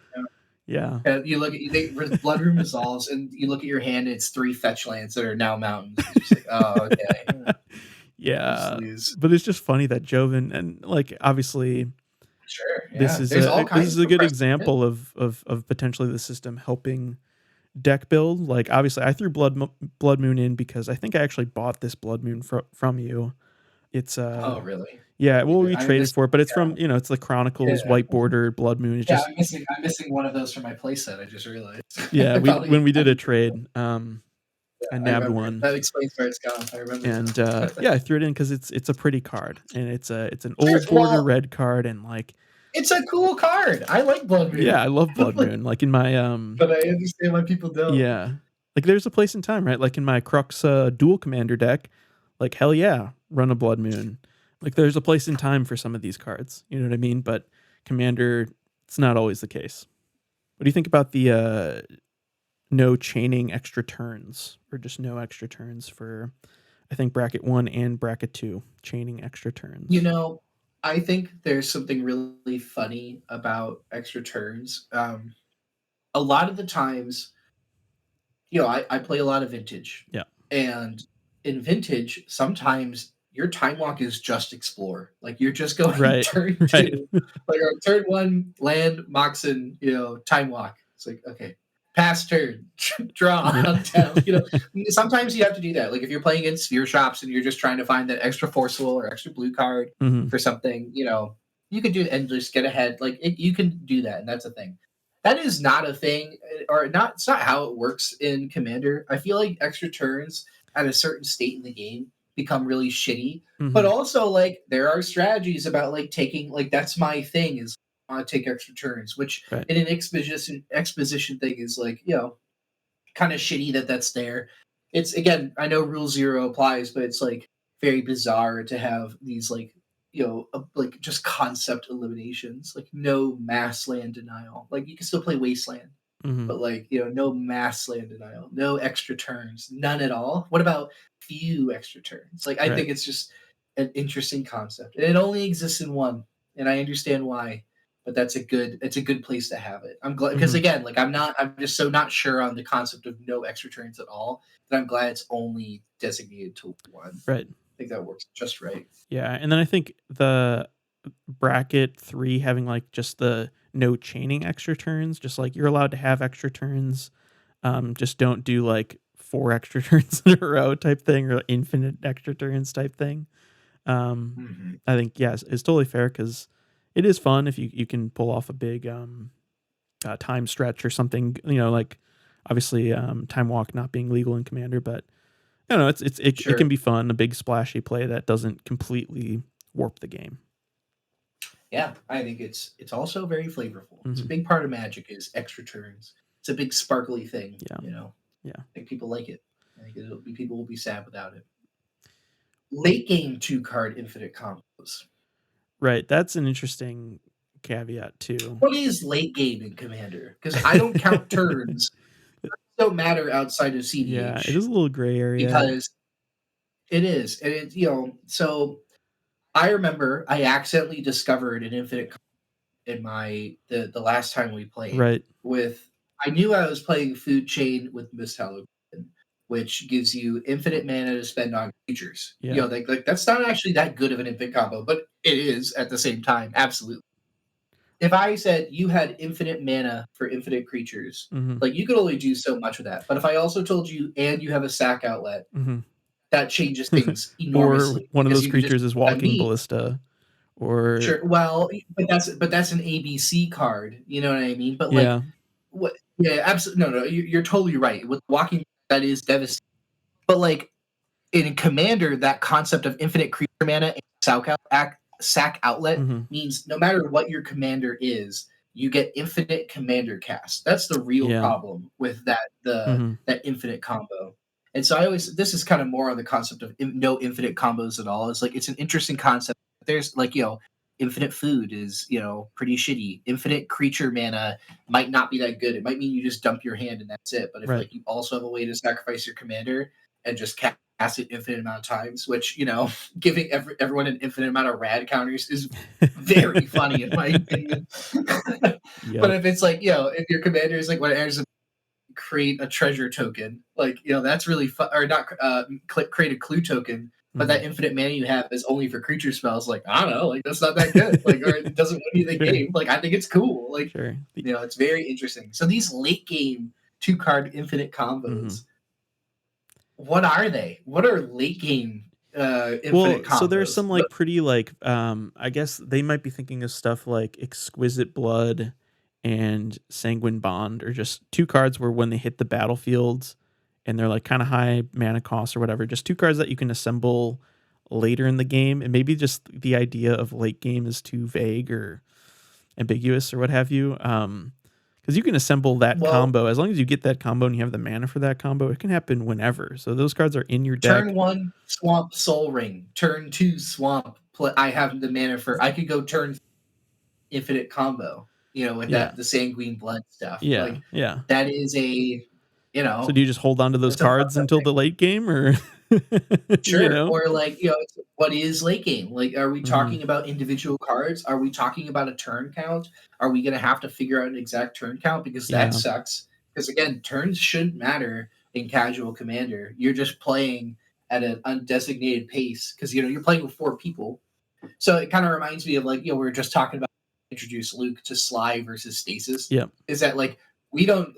Yeah. Yeah. You look at Blood Room resolves, and you look at your hand, and it's 3 fetch lands that are now mountains. It's just like, oh, okay. Yeah, but it's just funny that Joven, and like obviously, sure, yeah. this is a good example of potentially the system helping deck build. Like obviously, I threw Blood Moon in because I think I actually bought this Blood Moon from you. It's oh really? Yeah, well, we traded for it, but it's from it's the Chronicles white border Blood Moon. It's just I'm missing one of those for my playset. I just realized. Yeah, when we did a trade, I nabbed one. That explains where it's gone. I remember. And I threw it in because it's a pretty card, and it's an old border red card, and like it's a cool card. I like Blood Moon. Yeah, I love Blood Moon. Like in my but I understand why people don't. Yeah, like there's a place in time, right? Like in my Crux dual commander deck, like hell yeah, run a Blood Moon. Like there's a place in time for some of these cards. You know what I mean? But Commander, it's not always the case. What do you think about the no chaining extra turns, or just no extra turns for, I think, bracket 1 and bracket 2, chaining extra turns? I think there's something really funny about extra turns. A lot of the times, I play a lot of Vintage. Yeah. And in Vintage, sometimes your time walk is just explore. Like you're just going turn 2. Like our turn 1, land, Moxen, time walk. It's like, okay, pass turn, draw, down. Sometimes you have to do that. Like if you're playing in Sphere Shops and you're just trying to find that extra forceful or extra blue card for something, you can do it and just get ahead. Like you can do that, and that's a thing. That is not a thing, or not. It's not how it works in Commander. I feel like extra turns at a certain state in the game become really shitty. But also, like, there are strategies about like taking, like, that's my thing, is I want to take extra turns, which in an exposition thing is like, kind of shitty that that's there. It's, again, I know Rule 0 applies, but it's like very bizarre to have these like, like just concept eliminations, like no mass land denial. Like you can still play Wasteland, but like, no mass land denial, no extra turns, none at all. What about few extra turns? Like, I think it's just an interesting concept, and it only exists in 1, and I understand why, but it's a good place to have it. I'm glad, because again, like I'm just so not sure on the concept of no extra turns at all, that I'm glad it's only designated to 1. Right. I think that works just right. Yeah, and then I think the bracket 3 having like just the no chaining extra turns, just like you're allowed to have extra turns, just don't do like 4 extra turns in a row type thing, or infinite extra turns type thing. I think it's totally fair, because it is fun if you can pull off a big time stretch or something. Like obviously time walk not being legal in Commander, but I don't know, it can be fun, a big splashy play that doesn't completely warp the game. Yeah, I think it's also very flavorful. It's a Mhm. big part of Magic is extra turns. It's a big sparkly thing, Yeah. you know. Yeah. I think people like it. I think people will be sad without it. Late game 2-card infinite combos. Right. That's an interesting caveat too. What is late game in Commander? Because I don't count turns. Don't matter outside of Yeah, it CDH is a little gray area. because it is. And it, so I remember I accidentally discovered an infinite in the last time we played Right. with I knew I was playing Food Chain with Miss Halloween, which gives you infinite mana to spend on creatures. Yeah. Like that's not actually that good of an infinite combo, but it is at the same time, absolutely. If I said you had infinite mana for infinite creatures, Mhm. like you could only do so much with that. But if I also told you and you have a sack outlet, Mhm. that changes things Or enormously one of because those you could just creatures is that walking means ballista or sure. Well, but that's an ABC card. You know what I mean? But like yeah. what? Yeah, absolutely. No, you're totally right. With walking, that is devastating. But like in Commander, that concept of infinite creature mana and sack outlet Mhm. means no matter what your commander is, you get infinite commander cast. That's the real Yeah. problem with Mhm. that infinite combo. And so I always this is kind of more on the concept of no infinite combos at all. It's like it's an interesting concept. There's like infinite food is pretty shitty. Infinite creature mana might not be that good. It might mean you just dump your hand and that's it. But if Right. like you also have a way to sacrifice your commander and just cast it infinite amount of times, which giving everyone an infinite amount of rad counters is very funny in my opinion. But Yep. if it's like if your commander is like when it enters create a treasure token. Like, that's really fun. Or not create a clue token, but that Mhm. infinite mana you have is only for creature spells. Like, I don't know. Like, that's not that good. Like, or it doesn't win you the Sure. game. Like, I think it's cool. Like, Sure. it's very interesting. So these late game 2-card infinite Mhm. combos, what are they? What are late game infinite Well, so there's combos? some like pretty like I guess they might be thinking of stuff like Exquisite Blood and Sanguine Bond, or just two cards where when they hit the battlefields and they're like kind of high mana cost or whatever, just two cards that you can assemble later in the game. And maybe just the idea of late game is too vague or ambiguous or what have you. Because you can assemble that Well, combo as long as you get that combo and you have the mana for that combo. It can happen whenever. So those cards are in your deck. turn 1 Swamp Soul Ring, turn 2 Swamp. I have the mana for. I could go turn infinite combo, with Yeah. the sanguine blood stuff. Yeah. Like Yeah. that is So do you just hold on to those that's a cards fucked up until thing. the late game, or you Sure. know? Or like, what is late game? Like, are we Mhm. talking about individual cards? Are we talking about a turn count? Are we gonna have to figure out an exact turn count? Because that Yeah. sucks. Because again, turns shouldn't matter in casual commander. You're just playing at an undesignated pace because you're playing with 4 people. So it kind of reminds me of like, we were just talking about introduce Luke to Sly versus Stasis. Yep. Is that like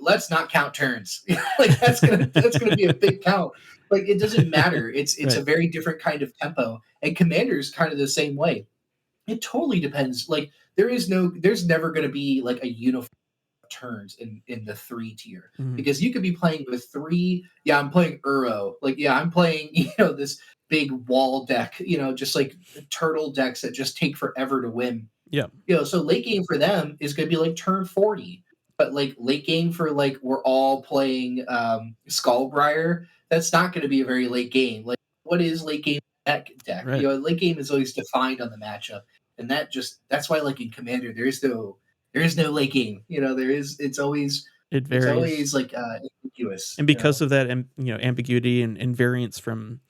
let's not count turns. Like that's gonna be a big count. Like it doesn't matter. It's a Right. very different kind of tempo. And Commander's kind of the same way. It totally depends. Like there's never gonna be like a uniform turns in the 3 tier Mhm. because you could be playing with 3. Yeah, I'm playing Uro. Like yeah, I'm playing this big wall deck. Just like turtle decks that just take forever to win. Yep. So late game for them is going to be like turn 40. But like late game for like we're all playing Skullbriar, that's not going to be a very late game. Like what is late game deck? Right. Late game is always defined on the matchup. And that's why like in Commander there is no late game. It It's varies. always like ambiguous, And you because know. of that, ambiguity and variance from,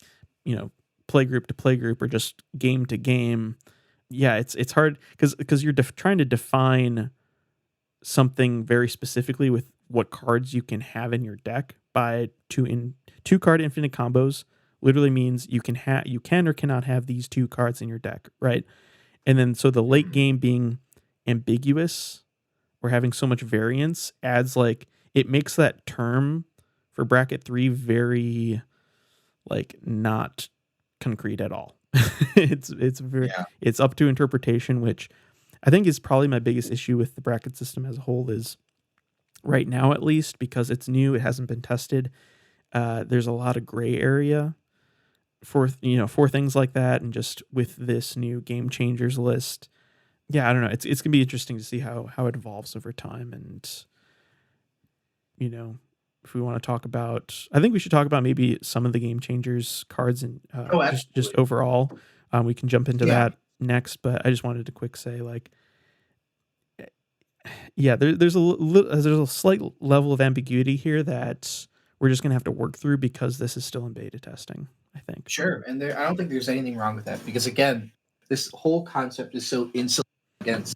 play group to play group or just game to game, yeah, it's hard because you're trying to define something very specifically with what cards you can have in your deck by two card infinite combos literally means you can or cannot have these two cards in your deck, right? And then so the late game being ambiguous or having so much variance adds like it makes that term for bracket 3 very like not concrete at all. Yeah. It's up to interpretation, which I think is probably my biggest issue with the bracket system as a whole is right now, at least because it's new, it hasn't been tested. There's a lot of gray area for things like that, and just with this new game changers list, yeah, I don't know. It's gonna be interesting to see how it evolves over time, and if we want to talk about, I think we should talk about maybe some of the game changers cards and Oh, just absolutely. overall. We can jump into Yeah. that next, but I just wanted to quick say like, yeah, there's a slight level of ambiguity here that we're just gonna have to work through because this is still in beta testing, I think. Sure, and I don't think there's anything wrong with that because again, this whole concept is so insulated against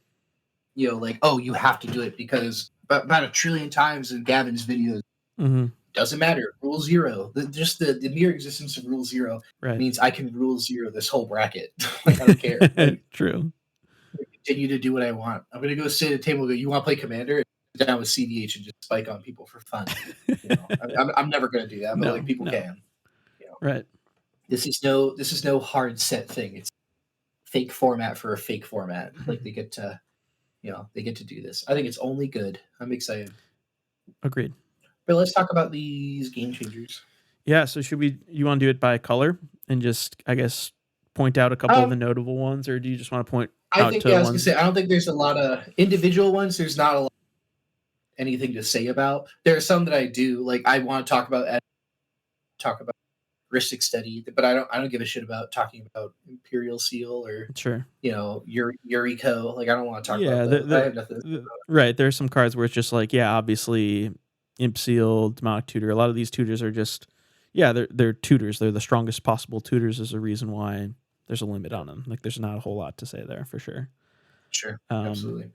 like, oh, you have to do it because about a trillion times in Gavin's videos. Mm-hmm. Doesn't matter. Rule zero. Just the mere existence of rule zero Right. means I can rule zero this whole bracket. Like I don't care. Like True. I continue to do what I want. I'm gonna go sit at a table and go, you want to play Commander? Sit down with CDH and just spike on people for fun. I'm never gonna do that, but like people can. Right. This is no hard set thing. It's fake format for a fake format. Like they get to do this. I think it's only good. I'm excited. Agreed. But let's talk about these game changers. Yeah, so you want to do it by color and just, I guess, point out a couple of the notable ones, or do you just want to point out to I was gonna say, I don't think there's a lot of individual ones. There's not a lot anything to say about. There are some that I do. Like I want to talk about Ristic Study, but I don't give a shit about talking about Imperial Seal or sure, Yuriko. Like I don't want to talk about that. I have nothing. Right, there are some cards where it's just like, yeah, obviously Imp Seal, Demonic Tutor. A lot of these tutors are just, yeah, they're tutors. They're the strongest possible tutors. Is a reason why there's a limit on them. Like there's not a whole lot to say there for sure. Sure, absolutely.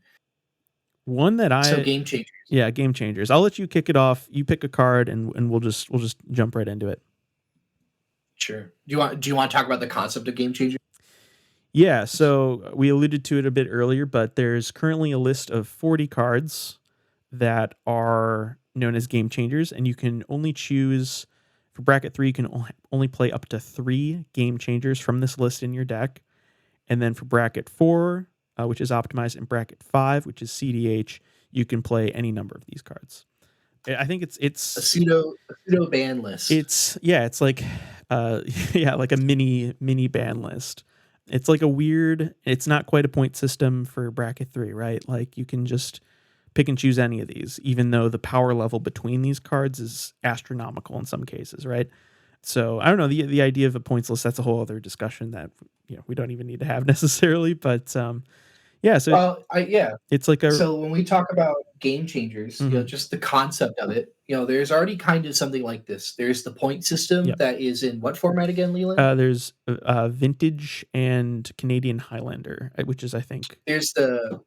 One that so game changers. Yeah, game changers. I'll let you kick it off. You pick a card, and we'll just jump right into it. Sure. Do you want to talk about the concept of game changer? Yeah. So we alluded to it a bit earlier, but there's currently a list of 40 cards that are known as game changers, and you can only choose for bracket 3. You can only play up to 3 game changers from this list in your deck, and then for bracket 4, which is optimized, and bracket 5, which is CDH, you can play any number of these cards. I think it's a pseudo ban list. It's like like a mini ban list. It's like it's not quite a point system for bracket 3, right? Like you can just pick and choose any of these, even though the power level between these cards is astronomical in some cases, right? So I don't know, the idea of a points list, that's a whole other discussion that we don't even need to have necessarily, but yeah, so it's like so when we talk about game changers, just the concept of it, there's already kind of something like this. There's the point system that is in what format again, Leland? There's Vintage and Canadian Highlander, which is, I think, there's the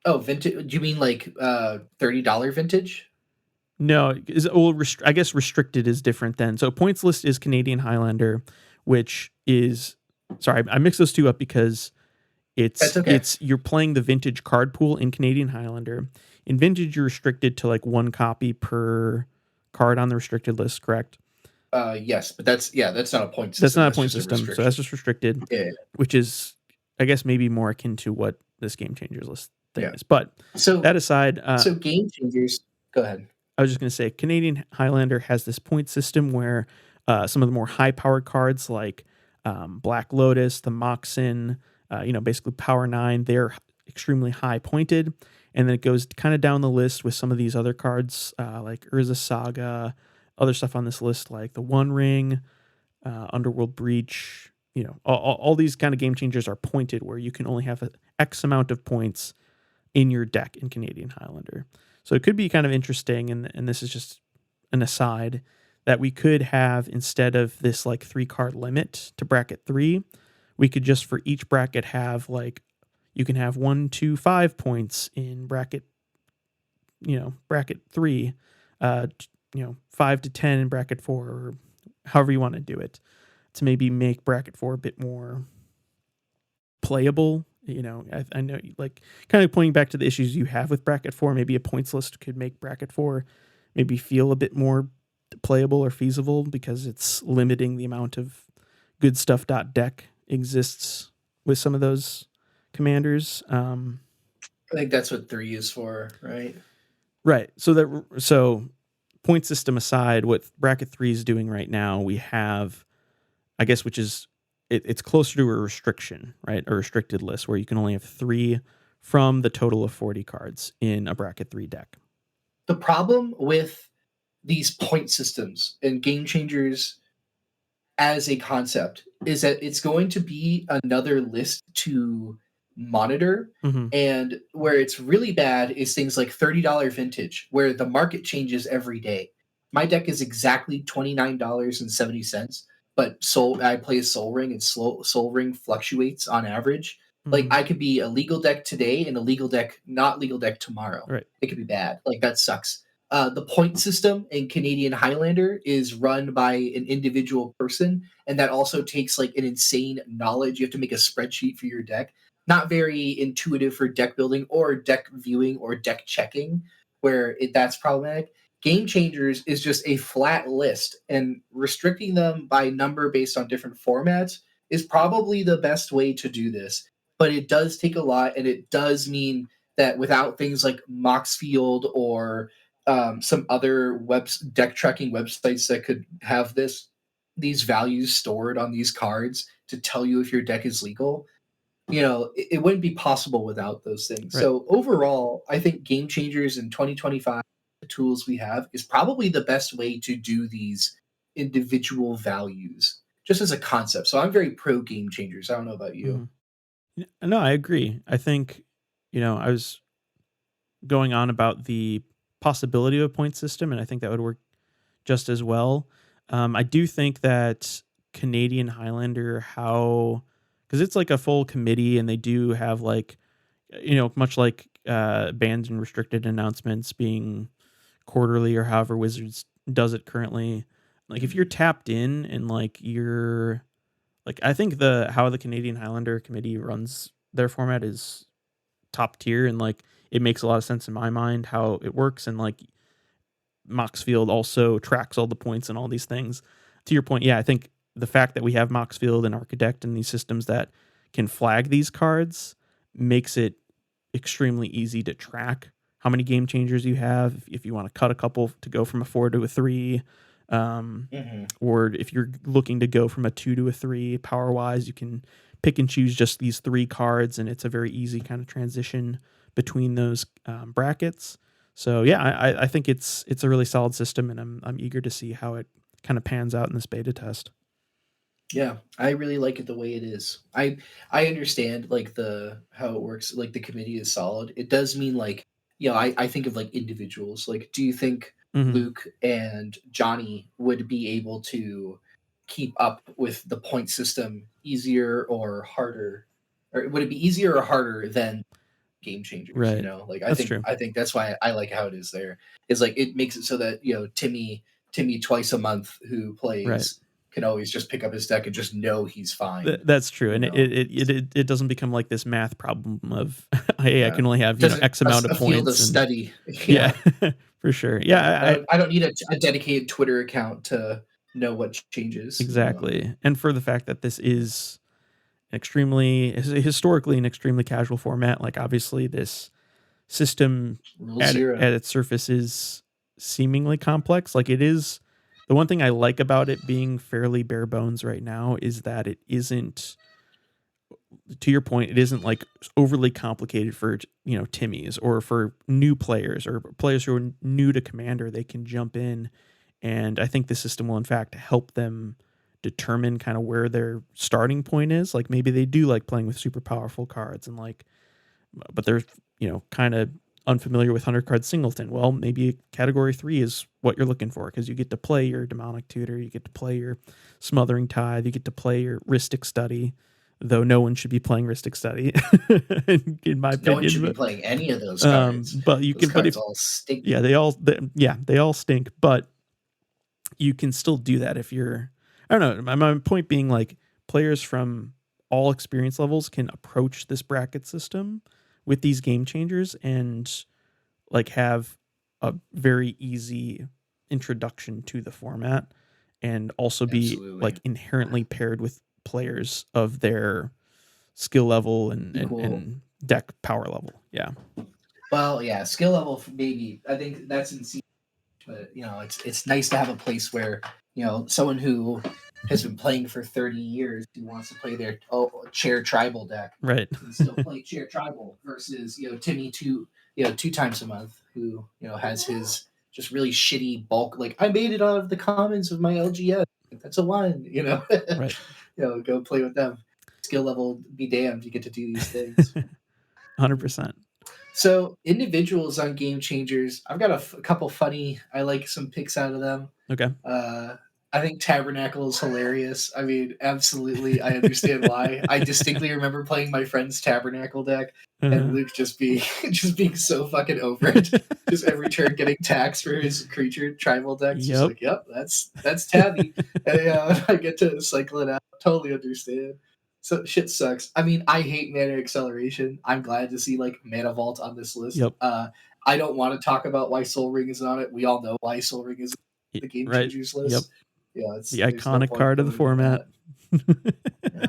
Vintage. Do you mean like $30 Vintage? No, I guess restricted is different then. So points list is Canadian Highlander, which is, sorry, I mixed those two up because it's you're playing the Vintage card pool in Canadian Highlander. In Vintage, you're restricted to like 1 copy per card on the restricted list, correct? Yes, but that's not a point system. That's not a point system, so that's just restricted, which is, I guess, maybe more akin to what this game changers list thing is. But so that aside, so game changers, go ahead. I was just going to say, Canadian Highlander has this point system where some of the more high-powered cards like Black Lotus, the Moxen, basically Power 9, they're extremely high-pointed. And then it goes kind of down the list with some of these other cards like Urza Saga, other stuff on this list like the One Ring, Underworld Breach. All these kind of game changers are pointed where you can only have an X amount of points in your deck in Canadian Highlander. So it could be kind of interesting, and this is just an aside, that we could have, instead of this like 3-card limit to bracket 3, we could just for each bracket have like, you can have 1, 2, 5 points in bracket 3, 5 to 10 in bracket 4, or however you want to do it, to maybe make bracket 4 a bit more playable. I know, like, kind of pointing back to the issues you have with bracket 4, maybe a points list could make bracket 4 maybe feel a bit more playable or feasible because it's limiting the amount of good stuff deck exists with some of those commanders. I think that's what 3 is for, right? Right. So point system aside, what bracket 3 is doing right now, we have, I guess, which is, it's closer to a restriction, right? A restricted list where you can only have 3 from the total of 40 cards in a bracket 3 deck. The problem with these point systems and game changers as a concept is that it's going to be another list to monitor. Mm-hmm. And where it's really bad is things like $30 vintage, where the market changes every day. My deck is exactly $29.70, but I play a Soul Ring, and Soul Ring fluctuates on average. Mm-hmm. Like, I could be a legal deck today and a legal deck, not legal deck tomorrow. Right. It could be bad. Like, that sucks. The point system in Canadian Highlander is run by an individual person, and that also takes like an insane knowledge. You have to make a spreadsheet for your deck. Not very intuitive for deck building or deck viewing or deck checking, where that's problematic. Game Changers is just a flat list, and restricting them by number based on different formats is probably the best way to do this. But it does take a lot, and it does mean that without things like Moxfield or some other deck tracking websites that could have these values stored on these cards to tell you if your deck is legal, it wouldn't be possible without those things. Right. So overall, I think Game Changers in 2025, the tools we have, is probably the best way to do these individual values just as a concept. So I'm very pro Game Changers. I don't know about you. Mm-hmm. No, I agree. I think, I was going on about the possibility of a point system, and I think that would work just as well. I do think that Canadian Highlander, because it's like a full committee, and they do have like, much like banned and restricted announcements being quarterly or however Wizards does it currently. Like, if you're tapped in and like you're like, I think how the Canadian Highlander committee runs their format is top tier, and like it makes a lot of sense in my mind how it works, and like Moxfield also tracks all the points and all these things. To your point, yeah, I think the fact that we have Moxfield and Architect and these systems that can flag these cards makes it extremely easy to track how many game changers you have. If you want to cut a couple to go from a 4 to a 3, or if you're looking to go from a 2 to a 3 power wise, you can pick and choose just these 3 cards, and it's a very easy kind of transition between those brackets. So yeah, I think it's a really solid system, and I'm eager to see how it kind of pans out in this beta test. Yeah, I really like it the way it is. I understand like how it works. Like, the committee is solid. It does mean like, I think of like individuals. Like, do you think Luke and Johnny would be able to keep up with the point system easier or harder, or would it be easier or harder than Game Changers? Right. Like, I think that's why I like how it is there. Is like, it makes it so that Timmy twice a month who plays can always just pick up his deck and just know he's fine. That's true, and it doesn't become like this math problem of hey, I can only have X amount of points. Field of study. Yeah, for sure. Yeah, I don't need a dedicated Twitter account to know what changes. Exactly, and for the fact that this is historically an extremely casual format, like obviously this system at its surface is seemingly complex. Like, it is. The one thing I like about it being fairly bare bones right now is that it isn't, to your point, it isn't like overly complicated for, Timmies or for new players or players who are new to Commander. They can jump in, and I think the system will in fact help them determine kind of where their starting point is. Like, maybe they do like playing with super powerful cards, and like, but they're, kind of unfamiliar with 100 card singleton. Well, maybe category 3 is what you're looking for, because you get to play your Demonic Tutor, you get to play your Smothering Tithe, you get to play your Rhystic Study, though no one should be playing Rhystic Study in my opinion. No one should be playing any of those cards. But you can, but if all stink. Yeah, they all stink, but you can still do that if you're, I don't know. My point being, like, players from all experience levels can approach this bracket system with these game changers and like have a very easy introduction to the format, and also be like inherently paired with players of their skill level and deck power level. Yeah. Well, yeah, skill level maybe. I think that's in C, but it's nice to have a place where someone who has been playing for 30 years who wants to play their chair tribal deck. Right. And still play chair tribal versus, Timmy two times a month who, has his just really shitty bulk. Like, I made it out of the commons of my LGS. That's a one, Right. Go play with them. Skill level be damned. You get to do these things. 100%. So individuals on Game Changers, I've got a couple funny. I like some picks out of them. Okay. I think Tabernacle is hilarious. I mean, absolutely, I understand why. I distinctly remember playing my friend's Tabernacle deck, and Luke just being so fucking over it. Just every turn getting taxed for his creature tribal decks. Just like, yep, that's Tabby. And I get to cycle it out. Totally understand. So shit sucks. I mean, I hate Mana Acceleration. I'm glad to see like Mana Vault on this list. Yep. I don't want to talk about why Soul Ring is on it. We all know why Soul Ring is on the Game Changers list. Yep. Yeah, it's the iconic card of the format. Yeah.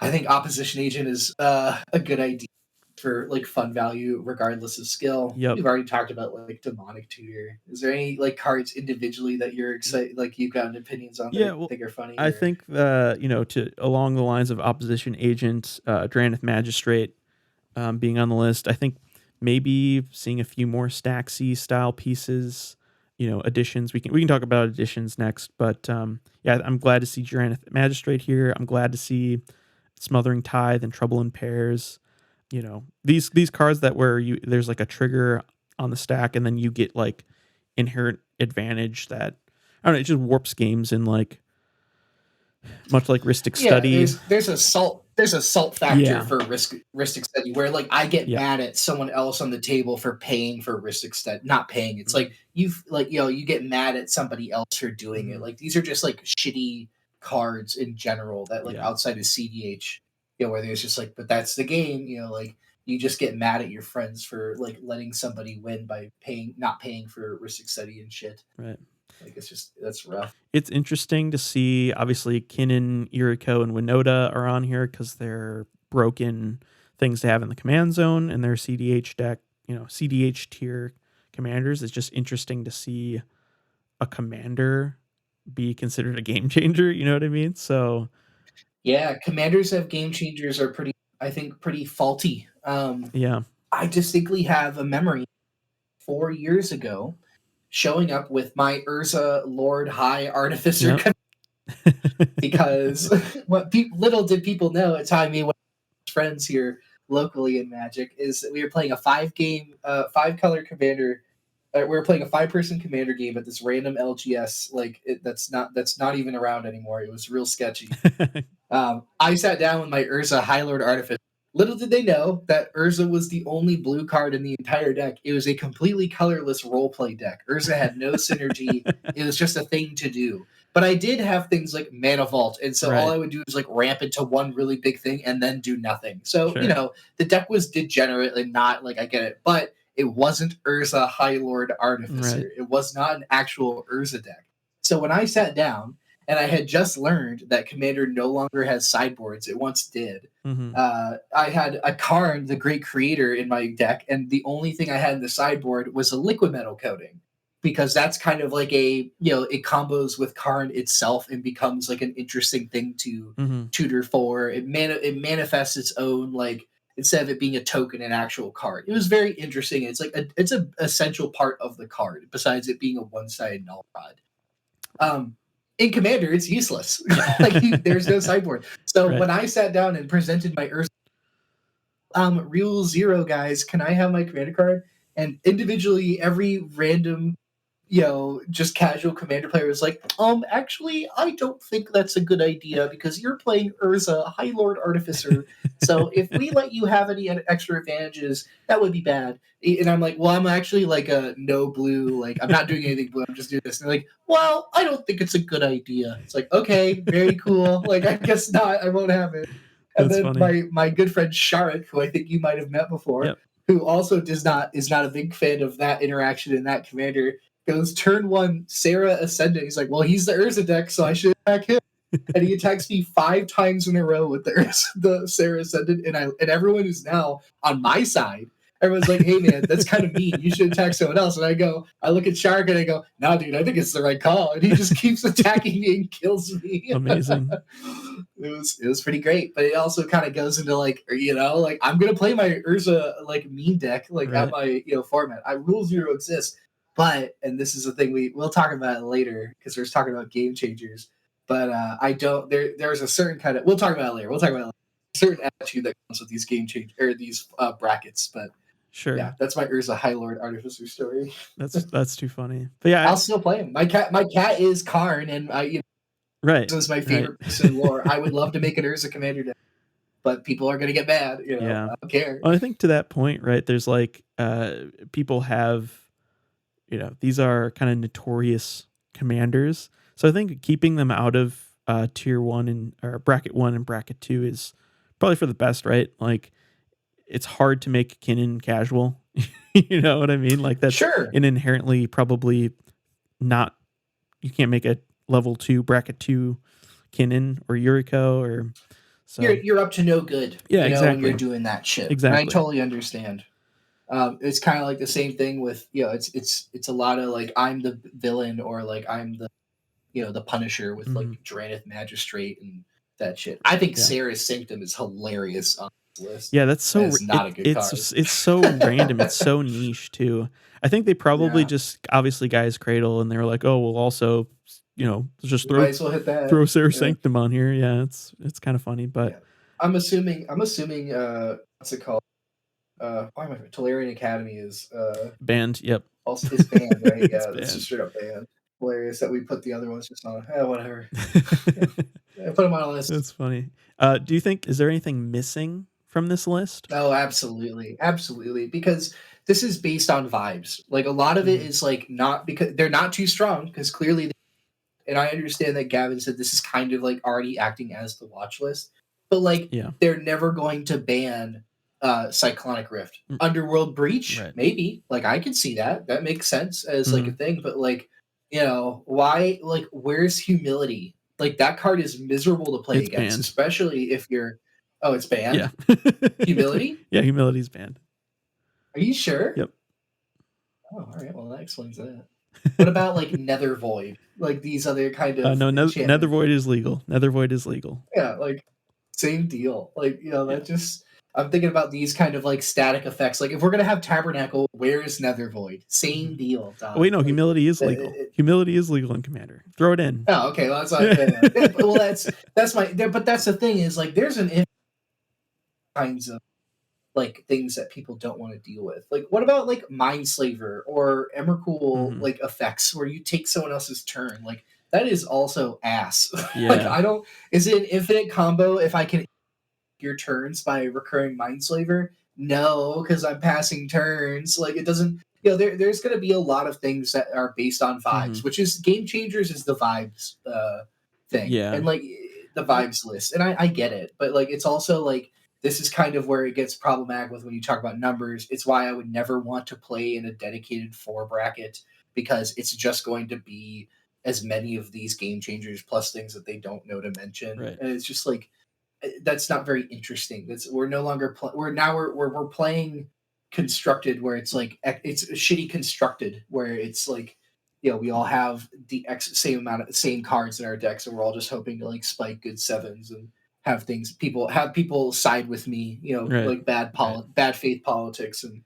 I think Opposition Agent is a good idea for like fun value, regardless of skill. Yep. We've already talked about like Demonic Tutor. Is there any like cards individually that you're excited, like you've got opinions on? Yeah, that you think are funny? I think to along the lines of Opposition Agent, Drannith Magistrate being on the list. I think maybe seeing a few more Staxy style pieces. Additions. We can talk about additions next, but yeah, I'm glad to see Drannith Magistrate here. I'm glad to see Smothering Tithe and Trouble in Pairs. These cards that where there's like a trigger on the stack, and then you get like inherent advantage that I don't know. It just warps games in like much like Rhystic Study. There's a salt factor for Rhystic Study where like I get mad at someone else on the table for paying for Rhystic Study, not paying. It's like you get mad at somebody else for doing it. Like these are just like shitty cards in general that like outside of CDH, where there's just like, but that's the game, like you just get mad at your friends for like letting somebody win by not paying for Rhystic Study and shit. Right. Like that's rough. It's interesting to see. Obviously, Kinnan, Iriko, and Winota are on here because they're broken things to have in the command zone and their CDH deck. CDH tier commanders. It's just interesting to see a commander be considered a game changer. You know what I mean? So, yeah, commanders have game changers are pretty faulty. I distinctly have a memory 4 years ago showing up with my Urza Lord High Artificer because little did people know at time me, one of my friends here locally in Magic, is that we were playing a 5-color commander. We were playing a 5-person commander game at this random LGS. Like that's not even around anymore. It was real sketchy. I sat down with my Urza High Lord Artificer. Little did they know that Urza was the only blue card in the entire deck. It was a completely colorless roleplay deck. Urza had no synergy. It was just a thing to do. But I did have things like Mana Vault, and so all I would do is like ramp into one really big thing and then do nothing. So, the deck was degenerate and not like I get it. But it wasn't Urza High Lord Artificer. Right. It was not an actual Urza deck. So when I sat down, and I had just learned that Commander no longer has sideboards. It once did. Mm-hmm. I had a Karn, the Great Creator, in my deck, and the only thing I had in the sideboard was a Liquid Metal Coating, because that's kind of like it combos with Karn itself and becomes like an interesting thing to tutor for. It manifests its own, like, instead of it being a token, an actual card. It was very interesting. It's like it's an essential part of the card, besides it being a one-sided null rod. In Commander, it's useless. There's no sideboard. So when I sat down and presented my Urza, Rule 0, guys, can I have my Commander card? And individually, every random, just casual Commander player was like, actually, I don't think that's a good idea because you're playing Urza, High Lord Artificer. So if we let you have any extra advantages, that would be bad. And I'm like, well, I'm actually like a no blue, like I'm not doing anything blue, I'm just doing this. And they're like, well, I don't think it's a good idea. It's like, okay, very cool. Like, I guess not, I won't have it. And That's then funny. my good friend Sharik, who I think you might have met before, who also is not a big fan of that interaction in that commander, goes turn 1, Sarah Ascendant. He's like, well, he's the Urza deck, so I should attack him. And he attacks me 5 times in a row with the Sarah Ascendant, and everyone is now on my side. Everyone's like, hey man, that's kind of mean. You should attack someone else. And I look at Shark and I go, nah, dude, I think it's the right call. And he just keeps attacking me and kills me. Amazing. It was pretty great. But it also kind of goes into like, like I'm gonna play my Urza like mean deck, like at my format. Rule 0 exists. But, and this is the thing we'll talk about it later because we're talking about game changers. But I don't. There's a certain kind of. We'll talk about it later. A certain attitude that comes with these game change or these brackets. But sure, yeah, that's my Urza High Lord Artificer story. That's too funny. But yeah, I'll still play him. My cat is Karn, and right. This is my favorite person in lore. I would love to make an Urza commander deck, but people are gonna get mad. Yeah. I don't care. Well, I think to that point, right? There's like people have. These are kind of notorious commanders. So I think keeping them out of tier 1 or bracket 1 and bracket 2 is probably for the best, right? Like it's hard to make Kinnan casual. You know what I mean? Like that's an inherently probably not, you can't make a level 2 bracket 2 Kinnan or Yuriko or so. You're up to no good. Yeah, exactly. When you're doing that shit. Exactly. And I totally understand. It's kind of like the same thing with it's a lot of like I'm the villain or like I'm the the Punisher with like Dranith Magistrate and that shit. I think Sarah's Sanctum is hilarious on this list. Yeah, that's so not a good card. It's so random. It's so niche too. I think they probably just obviously Guy's Cradle and they were like, oh, we'll also just throw Sarah's Sanctum on here. Yeah, it's kind of funny, but I'm assuming what's it called? Tolarian Academy is banned. Yep. Also, it's banned, right? Yeah, it's just straight up banned. Hilarious that we put the other ones just on. Whatever. Put them on a list. That's funny. Do you think is there anything missing from this list? Oh, absolutely, because this is based on vibes. Like a lot of it is like not because they're not too strong because clearly, and I understand that Gavin said this is kind of like already acting as the watch list, but like they're never going to ban. Cyclonic Rift, Underworld Breach, maybe. Like I could see that. That makes sense as like a thing. But like, why? Like, where's Humility? Like that card is miserable to play against, especially if you're. Oh, it's banned. Yeah. Humility. Yeah, Humility's banned. Are you sure? Yep. Oh, all right. Well, that explains that. What about like Nether Void? Like these other kind of. No, Nether Void is legal. Nether Void is legal. Yeah, like same deal. Like that just. I'm thinking about these kind of like static effects. Like if we're gonna have Tabernacle, where's Nether Void? Same deal. Dog. Wait, no, Humility is legal. Humility is legal in Commander. Throw it in. Oh, okay. Well, that's not, well, that's my. But that's the thing is like there's an kinds of like things that people don't want to deal with. Like what about like Mindslaver or Emrakul like effects where you take someone else's turn? Like that is also ass. Yeah. Like is it an infinite combo if I can your turns by recurring Mindslaver? No, because I'm passing turns. Like it doesn't. There's going to be a lot of things that are based on vibes, which is Game Changers is the vibes thing, and like the vibes list, and I get it, but like it's also like this is kind of where it gets problematic with when you talk about numbers. It's why I would never want to play in a dedicated 4 bracket because it's just going to be as many of these Game Changers plus things that they don't know to mention, and it's just like. That's not very interesting. We're no longer we're playing constructed where it's like it's shitty constructed where it's like we all have the same cards in our decks and we're all just hoping to like spike good 7s and have people side with me like bad faith politics and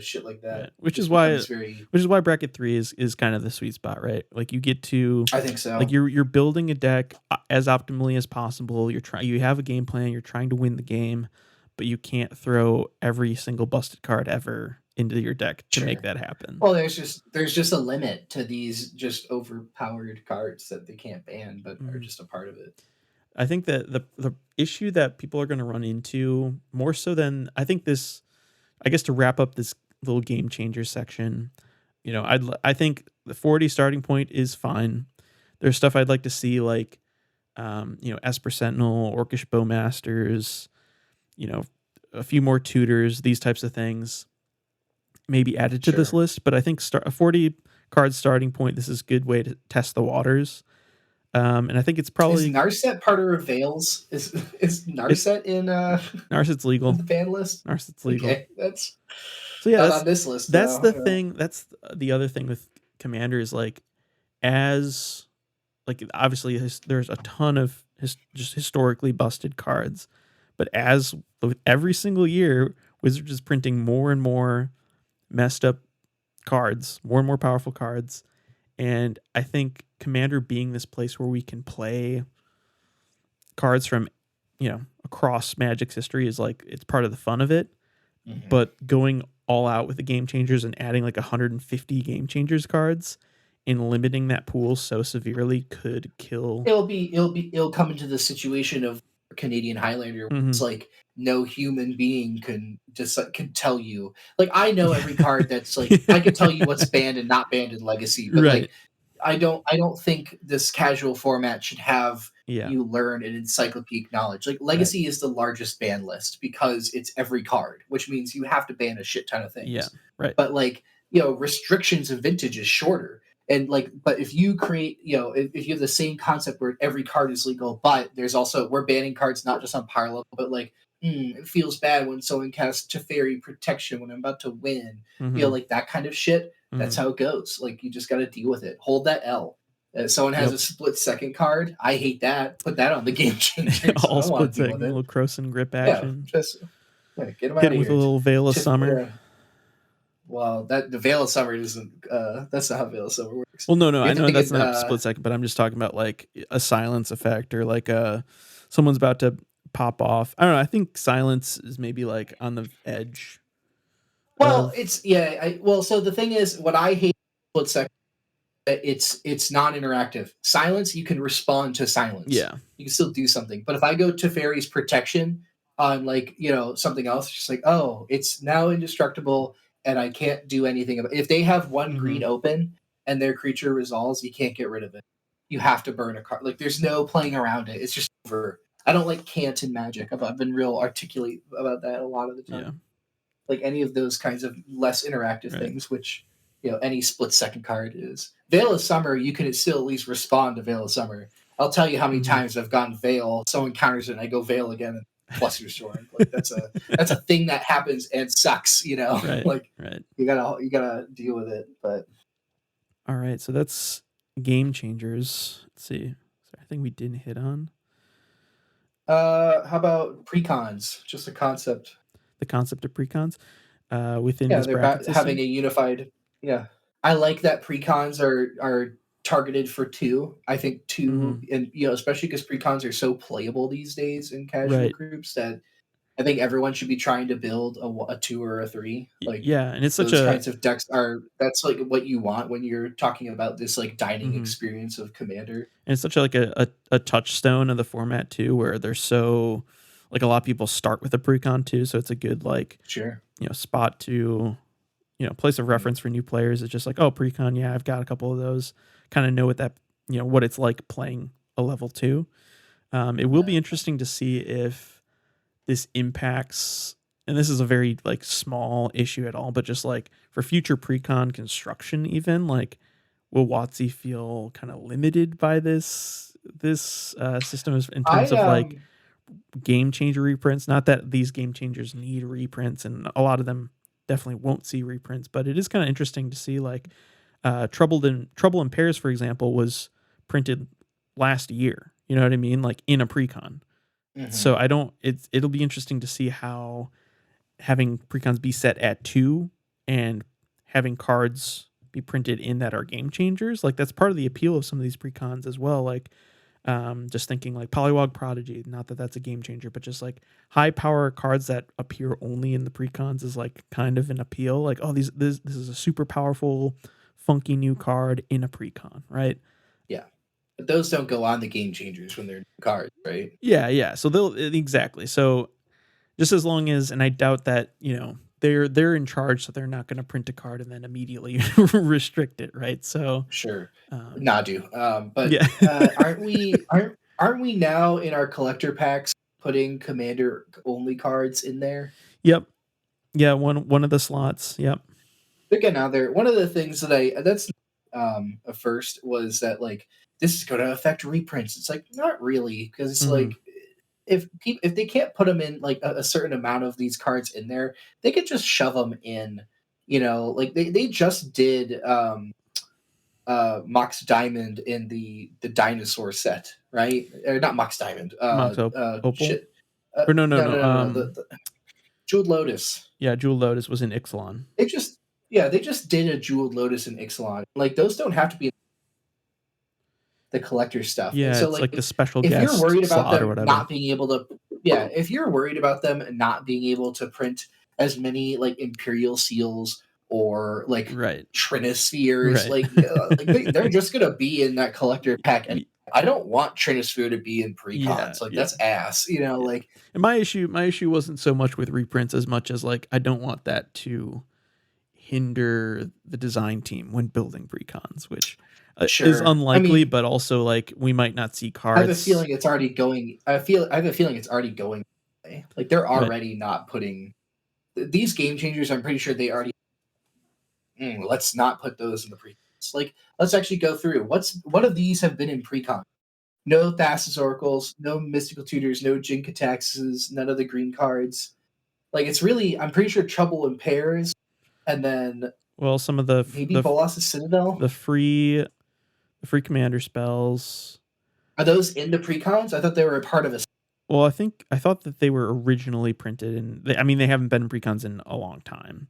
shit like that. Right. Which is why bracket 3 is kind of the sweet spot, right? Like you get to, I think so. Like you're building a deck as optimally as possible. You have a game plan. You're trying to win the game, but you can't throw every single busted card ever into your deck to make that happen. Well, there's just a limit to these just overpowered cards that they can't ban, but are just a part of it. I think that the issue that people are going to run into more so than I think this. I guess to wrap up this little game changer section, I think the 40 starting point is fine. There's stuff I'd like to see like, Esper Sentinel, Orcish Bowmasters, a few more tutors, these types of things, maybe added to this list. But I think a 40 card starting point, this is a good way to test the waters. And I think it's probably is Narset part of Veils? Is Narset in Narset's legal. the ban list? Narset's legal. Okay, that's so yeah, not that's on this list. that's though. the thing. That's the other thing with Commander is like, as like obviously there's a ton of just historically busted cards, but as with every single year, Wizards is printing more and more messed up cards, more and more powerful cards. And I think Commander being this place where we can play cards from, across Magic's history is like, it's part of the fun of it. Mm-hmm. But going all out with the game changers and adding like 150 game changers cards and limiting that pool so severely could kill. It'll come into the situation of Canadian Highlander. Mm-hmm. It's like no human being can tell you. Like I know every card that's like I can tell you what's banned and not banned in Legacy, but right. Like I don't think this casual format should have you learn an encyclopedic knowledge. Like Legacy is the largest ban list because it's every card, which means you have to ban a shit ton of things. Yeah, right. But like restrictions of Vintage is shorter. And like, but if you create, if you have the same concept where every card is legal, but there's also we're banning cards not just on power level, but like it feels bad when someone casts Teferi Protection when I'm about to win. Mm-hmm. Like that kind of shit. Mm-hmm. That's how it goes. Like you just got to deal with it. Hold that L. Someone has a split second card. I hate that. Put that on the game changer. All split second, a little Croson grip action. Yeah, just get them out of here. With a little Veil of Summer. Well, the Veil of Summer isn't. That's not how Veil of Summer works. Well, no, I know that's not split second, but I'm just talking about like a silence effect or like someone's about to pop off. I don't know. I think silence is maybe like on the edge. Well, so the thing is, what I hate split second, it's non-interactive. Silence, you can respond to silence. Yeah, you can still do something. But if I go to Fairy's Protection on like something else, it's just like it's now indestructible. And I can't do anything about it. If they have one green open and their creature resolves, you can't get rid of it. You have to burn a card. Like there's no playing around it. It's just over. I don't like can't in Magic. I've been real articulate about that a lot of the time. Yeah. Like any of those kinds of less interactive things, which any split second card is. Veil of Summer, you can still at least respond to Veil of Summer. I'll tell you how many times I've gone Veil, someone counters it, and I go Veil again. And plus your sword. Like that's a thing that happens and sucks, Right, like right. You gotta deal with it. But all right, so that's game changers. Let's see. I think we didn't hit on. How about precons? Just a concept. The concept of precons within this bracket system? Having a unified. Yeah, I like that precons are targeted for 2. I think 2, and especially because precons are so playable these days in casual groups that I think everyone should be trying to build a 2 or a 3. Like and it's those kinds of decks that's like what you want when you're talking about this like dining experience of Commander. And it's such a touchstone of the format too, where they're so like a lot of people start with a precon too, so it's a good like spot to place of reference for new players. It's just like precon, yeah, I've got a couple of those. Kind of know what that what it's like playing a level 2. It will be interesting to see if this impacts, and this is a very like small issue at all, but just like for future precon construction, even like will WOTC feel kind of limited by this system in terms of like game changer reprints? Not that these game changers need reprints, and a lot of them definitely won't see reprints, but it is kind of interesting to see like Trouble in Pairs, for example, was printed last year. You know what I mean? Like in a precon. So it'll be interesting to see how having precons be set at 2 and having cards be printed in that are game changers. Like that's part of the appeal of some of these precons as well. Like just thinking like Polywog Prodigy, not that that's a game changer, but just like high power cards that appear only in the precons is like kind of an appeal. Like, this is a super powerful, funky new card in a precon, right? Yeah. But those don't go on the game changers when they're cards, right? Yeah. So they'll exactly. So just as long as, and I doubt that, they're in charge, so they're not going to print a card and then immediately restrict it, right? So sure, Nadu. But aren't we now in our collector packs putting Commander only cards in there? Yep. Yeah, one of the slots. Yep. They're getting out there. One of the things that's at first was that like this is going to affect reprints. It's like not really, because it's like if they can't put them in like a certain amount of these cards in there, they could just shove them in. Like they just did Mox Diamond in the dinosaur set, right? Or not Mox Diamond. Opal? Shit. Or no. The Jeweled Lotus. Yeah, Jeweled Lotus was in Ixalan. They just did a Jeweled Lotus in Ixalan. Like those don't have to be the collector stuff. Yeah, and so it's like the special if guest you're worried about slot or them whatever. not being able to, if you're worried about them not being able to print as many like Imperial Seals or like Trinispheres, they're just gonna be in that collector pack. And I don't want Trinisphere to be in precons. That's ass. Like. And my issue wasn't so much with reprints as much as like I don't want that to hinder the design team when building precons, which is unlikely, but also like we might not see cards. I have a feeling it's already going. I have a feeling it's already going. Like they're already not putting these game changers. I'm pretty sure they already. Let's not put those in the precons. Like let's actually go through what of these have been in precon. No Thassa's Oracles, no Mystical Tutors, no Jin-Kataxes, none of the green cards. Like it's really, I'm pretty sure Trouble in Pairs, and then some of the Bolas' Citadel, the free commander spells. Are those in the precons? I thought they were a part of a. Well, I thought that they were originally printed, and they haven't been in precons in a long time.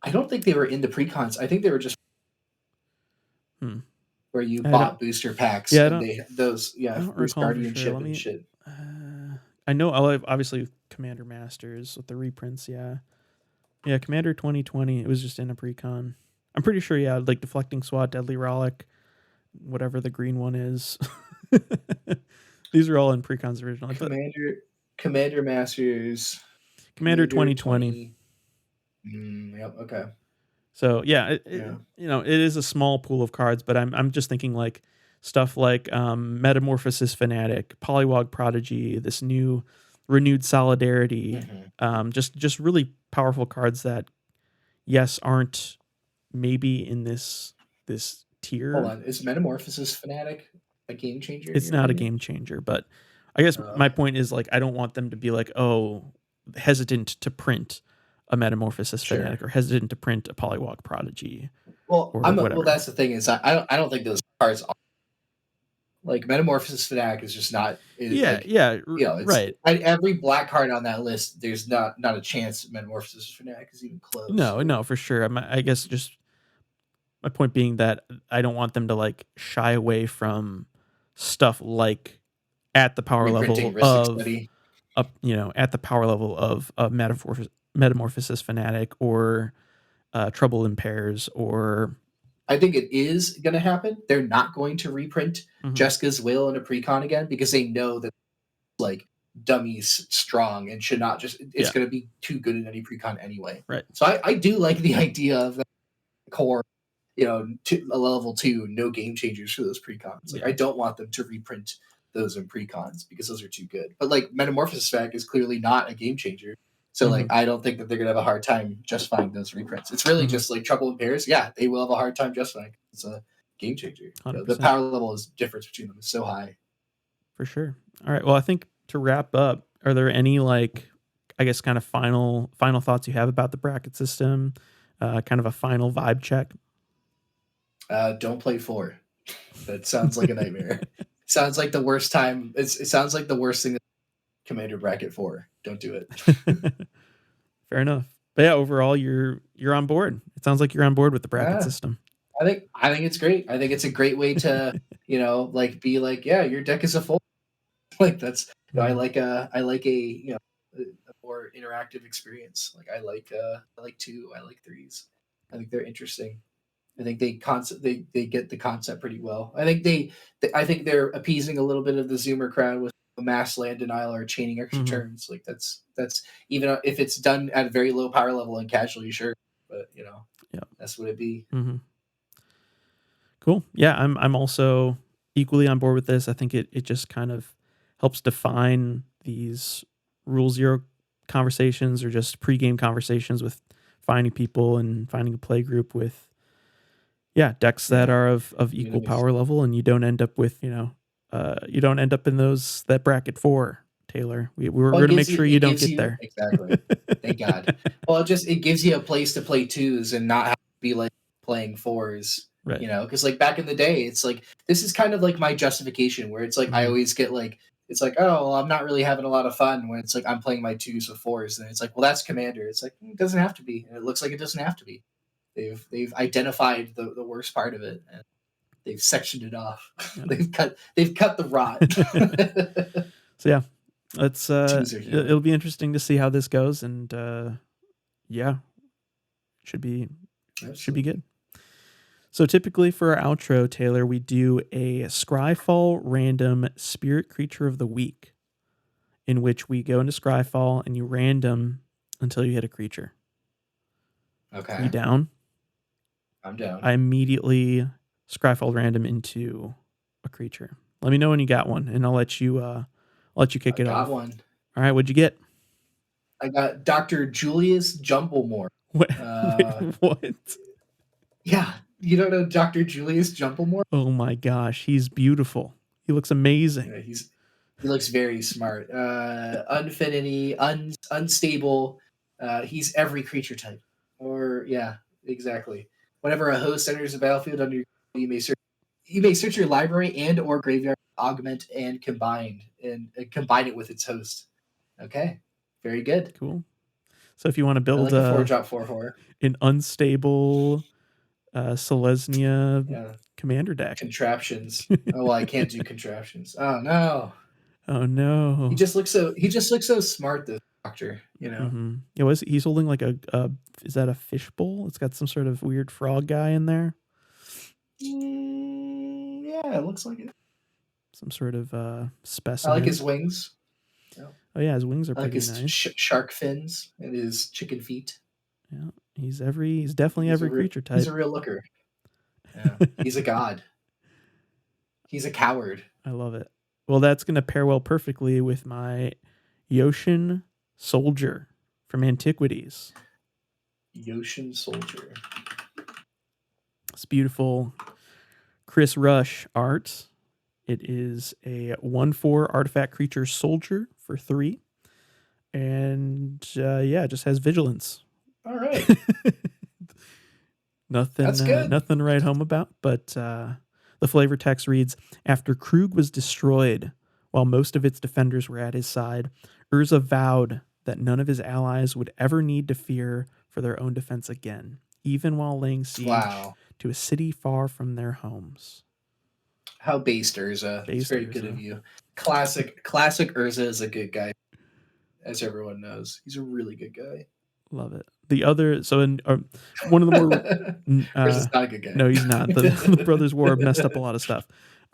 I don't think they were in the precons. I think they were just. Where you bought booster packs. Yeah, Bruce Guardianship and shit. I know, obviously, Commander Masters with the reprints, yeah. Commander 2020, it was just in a precon. I'm pretty sure, like Deflecting SWAT, Deadly Rollick, whatever the green one is. These are all in precons originally. Commander Masters. Commander 2020. Yep, okay. So it is a small pool of cards, but I'm just thinking like stuff like Metamorphosis Fanatic, Polywog Prodigy, this new Renewed Solidarity, just really powerful cards that aren't maybe in this tier. Hold on, is Metamorphosis Fanatic a game changer? It's not a game changer, but I guess my point is like I don't want them to be like hesitant to print a Metamorphosis Fanatic or hesitant to print a Polywog Prodigy. Well, that's the thing is I don't think those cards are like Metamorphosis Fanatic is just not. Right. Every black card on that list, there's not a chance Metamorphosis Fanatic is even close. No, for sure. I guess just my point being that I don't want them to like shy away from stuff like at the power level of at the power level of Metamorphosis Fanatic or Trouble in Pairs or. I think it is going to happen. They're not going to reprint Jessica's Will in a precon again because they know that like dummies strong and should not just. It's going to be too good in any precon anyway. Right. So I do like the idea of the core, a level 2, no game changers for those precons. Like I don't want them to reprint those in precons because those are too good. But like Metamorphosis Fanatic is clearly not a game changer. So like I don't think that they're gonna have a hard time justifying those reprints. It's really just like Trouble in Pairs. Yeah, they will have a hard time justifying. It's a game changer. The power level is difference between them is so high. For sure. All right. Well, I think to wrap up, are there any like I guess kind of final thoughts you have about the bracket system? Kind of a final vibe check. Don't play 4. That sounds like a nightmare. Sounds like the worst time. It sounds like the worst thing. Commander bracket 4. Don't do it. Fair enough. But yeah, overall you're on board. It sounds like you're on board with the bracket system. I think it's great. I think it's a great way to, like be like, yeah, your deck is a full. Like that's I like a more interactive experience. Like I like 2, I like 3s. I think they're interesting. I think they get the concept pretty well. I think they're appeasing a little bit of the Zoomer crowd with mass land denial or chaining extra turns. Like that's even if it's done at a very low power level and casually, sure, but that's what it be. Cool. Yeah, I'm also equally on board with this. I think it just kind of helps define these Rule Zero conversations or just pregame conversations with finding people and finding a play group with Yeah, decks that are of I mean, equal power level, and you don't end up with, you don't end up in that bracket 4, Taylor. We're going to make sure you don't get there. Exactly. Thank God. Well, it gives you a place to play 2s and not have to be like playing 4s. Right. Because like back in the day, it's like this is kind of like my justification where it's like I always get like it's like, oh, well, I'm not really having a lot of fun when it's like I'm playing my 2s with 4s, and it's like, well, that's Commander. It's like it doesn't have to be, and it looks like it doesn't have to be. They've identified the worst part of it, and they've sectioned it off. Yeah. they've cut the rot. So yeah, let's it'll be interesting to see how this goes, and yeah, should be good. So typically for our outro, Taylor, we do a Scryfall random spirit creature of the week, in which we go into Scryfall and you random until you hit a creature. Okay. You down? I'm down. I immediately Scryfall random into a creature. Let me know when you got one, and I'll let you kick it off. Got one. All right, what'd you get? I got Dr. Julius Jumblemore. What? Yeah, you don't know Dr. Julius Jumblemore? Oh my gosh, he's beautiful. He looks amazing. Yeah, he looks very smart. Unfinity, unstable. He's every creature type. Or yeah, exactly. Whenever a host enters the battlefield under your control, you may search your library and or graveyard, augment and combine it with its host. Okay, very good. Cool. So if you want to build a 4-drop 4/4, an unstable Selesnya commander deck, contraptions. Oh, well, I can't do contraptions. Oh no. Oh no. He just looks so smart, this doctor. Mm-hmm. Yeah, he's holding like a is that a fishbowl? It's got some sort of weird frog guy in there. Yeah, it looks like it. Some sort of specimen. I like his wings. Yeah. Oh yeah, his wings are pretty nice. His shark fins and his chicken feet. Yeah, he's definitely every creature type. He's a real looker. Yeah, he's a god. He's a coward. I love it. Well, that's going to pair well perfectly with my Yoshin Soldier from Antiquities. Yoshin Soldier. It's beautiful Chris Rush art. It is a 1/4 artifact creature soldier for 3. And it just has vigilance. All right. Nothing to write home about, but the flavor text reads, after Krug was destroyed, while most of its defenders were at his side, Urza vowed that none of his allies would ever need to fear for their own defense again, even while laying siege to a city far from their homes. How based Urza. It's very good of you. Classic Urza is a good guy, as everyone knows. He's a really good guy. Love it. The other, so in one of the more Urza's not a good guy. No, he's not. The Brothers War messed up a lot of stuff.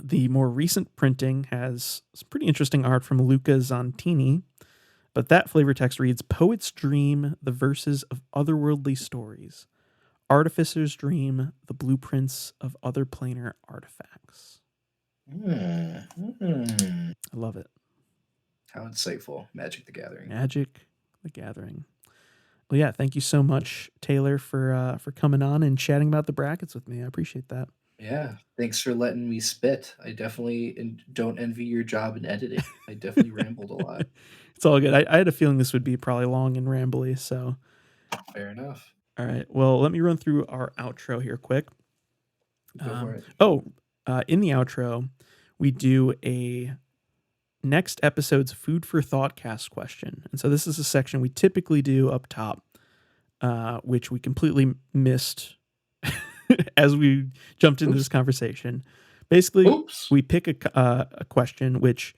The more recent printing has some pretty interesting art from Luca Zontini, but that flavor text reads, Poet's dream, the verses of otherworldly stories. Artificer's dream, the blueprints of other planar artifacts. I love it. How insightful. Magic the Gathering. Magic the Gathering. Well, yeah, thank you so much, Taylor, for coming on and chatting about the brackets with me. I appreciate that. Yeah, thanks for letting me spit. I definitely don't envy your job in editing. I definitely rambled a lot. It's all good. I had a feeling this would be probably long and rambly, so. Fair enough. All right. Well, let me run through our outro here quick. Go for it. In the outro, we do a next episode's Food for Thought cast question. And so this is a section we typically do up top, which we completely missed as we jumped into this conversation. Basically, we pick a question, which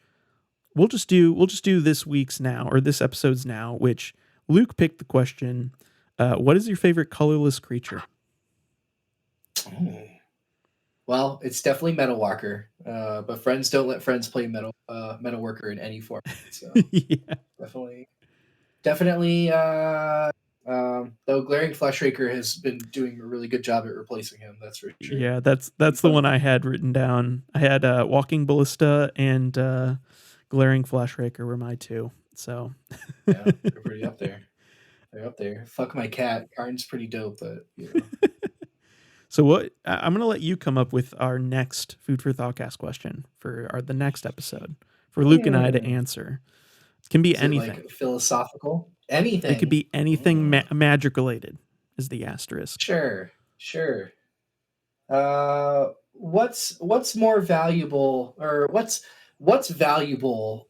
we'll just do this week's now, or this episode's now, which Luke picked the question, what is your favorite colorless creature? Oh. Well, it's definitely Metal Walker, but friends don't let friends play Metal Worker in any form. So yeah, definitely. Though Glaring Fleshraker has been doing a really good job at replacing him. That's for sure. Yeah, that's the one I had written down. I had Walking Ballista and Glaring Fleshraker were my two. So yeah, they're pretty up there. They're up there. Fuck my cat. Karn's pretty dope, but you know. So what I'm going to let you come up with our next Food for Thoughtcast question for the next episode for Luke and I to answer. It can be Is anything. It like philosophical? Anything. It could be anything magic related is the asterisk. Sure. What's more valuable, or what's valuable?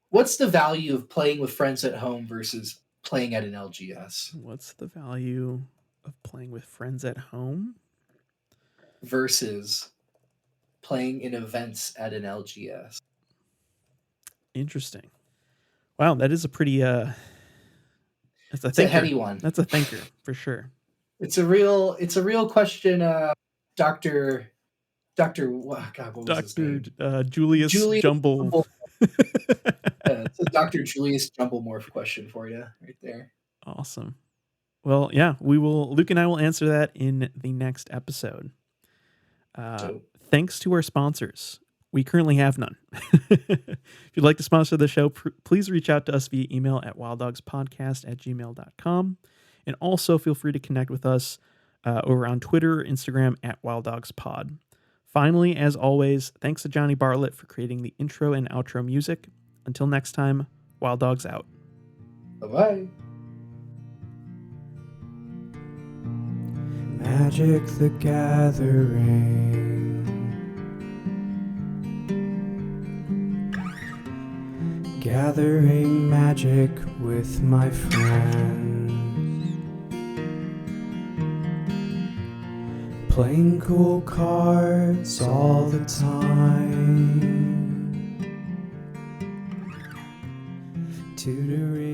What's the value of playing with friends at home versus playing at an LGS? What's the value of playing with friends at home versus playing in events at an LGS? Interesting. Wow, that is a pretty it's a heady one. That's a thinker for sure. It's a real question. Dr. God, what was his name? Julius Jumble. It's a Dr. Julius Jumblemorph question for you right there. Awesome. Well, yeah, Luke and I will answer that in the next episode. Thanks to our sponsors. We currently have none. If you'd like to sponsor the show, please reach out to us via email at wilddogspodcast@gmail.com. And also feel free to connect with us over on Twitter or Instagram at wilddogspod. Finally, as always, thanks to Johnny Bartlett for creating the intro and outro music. Until next time, Wild Dogs out. Bye-bye. Magic the Gathering. Gathering magic with my friends. Playing cool cards all the time. Tutoring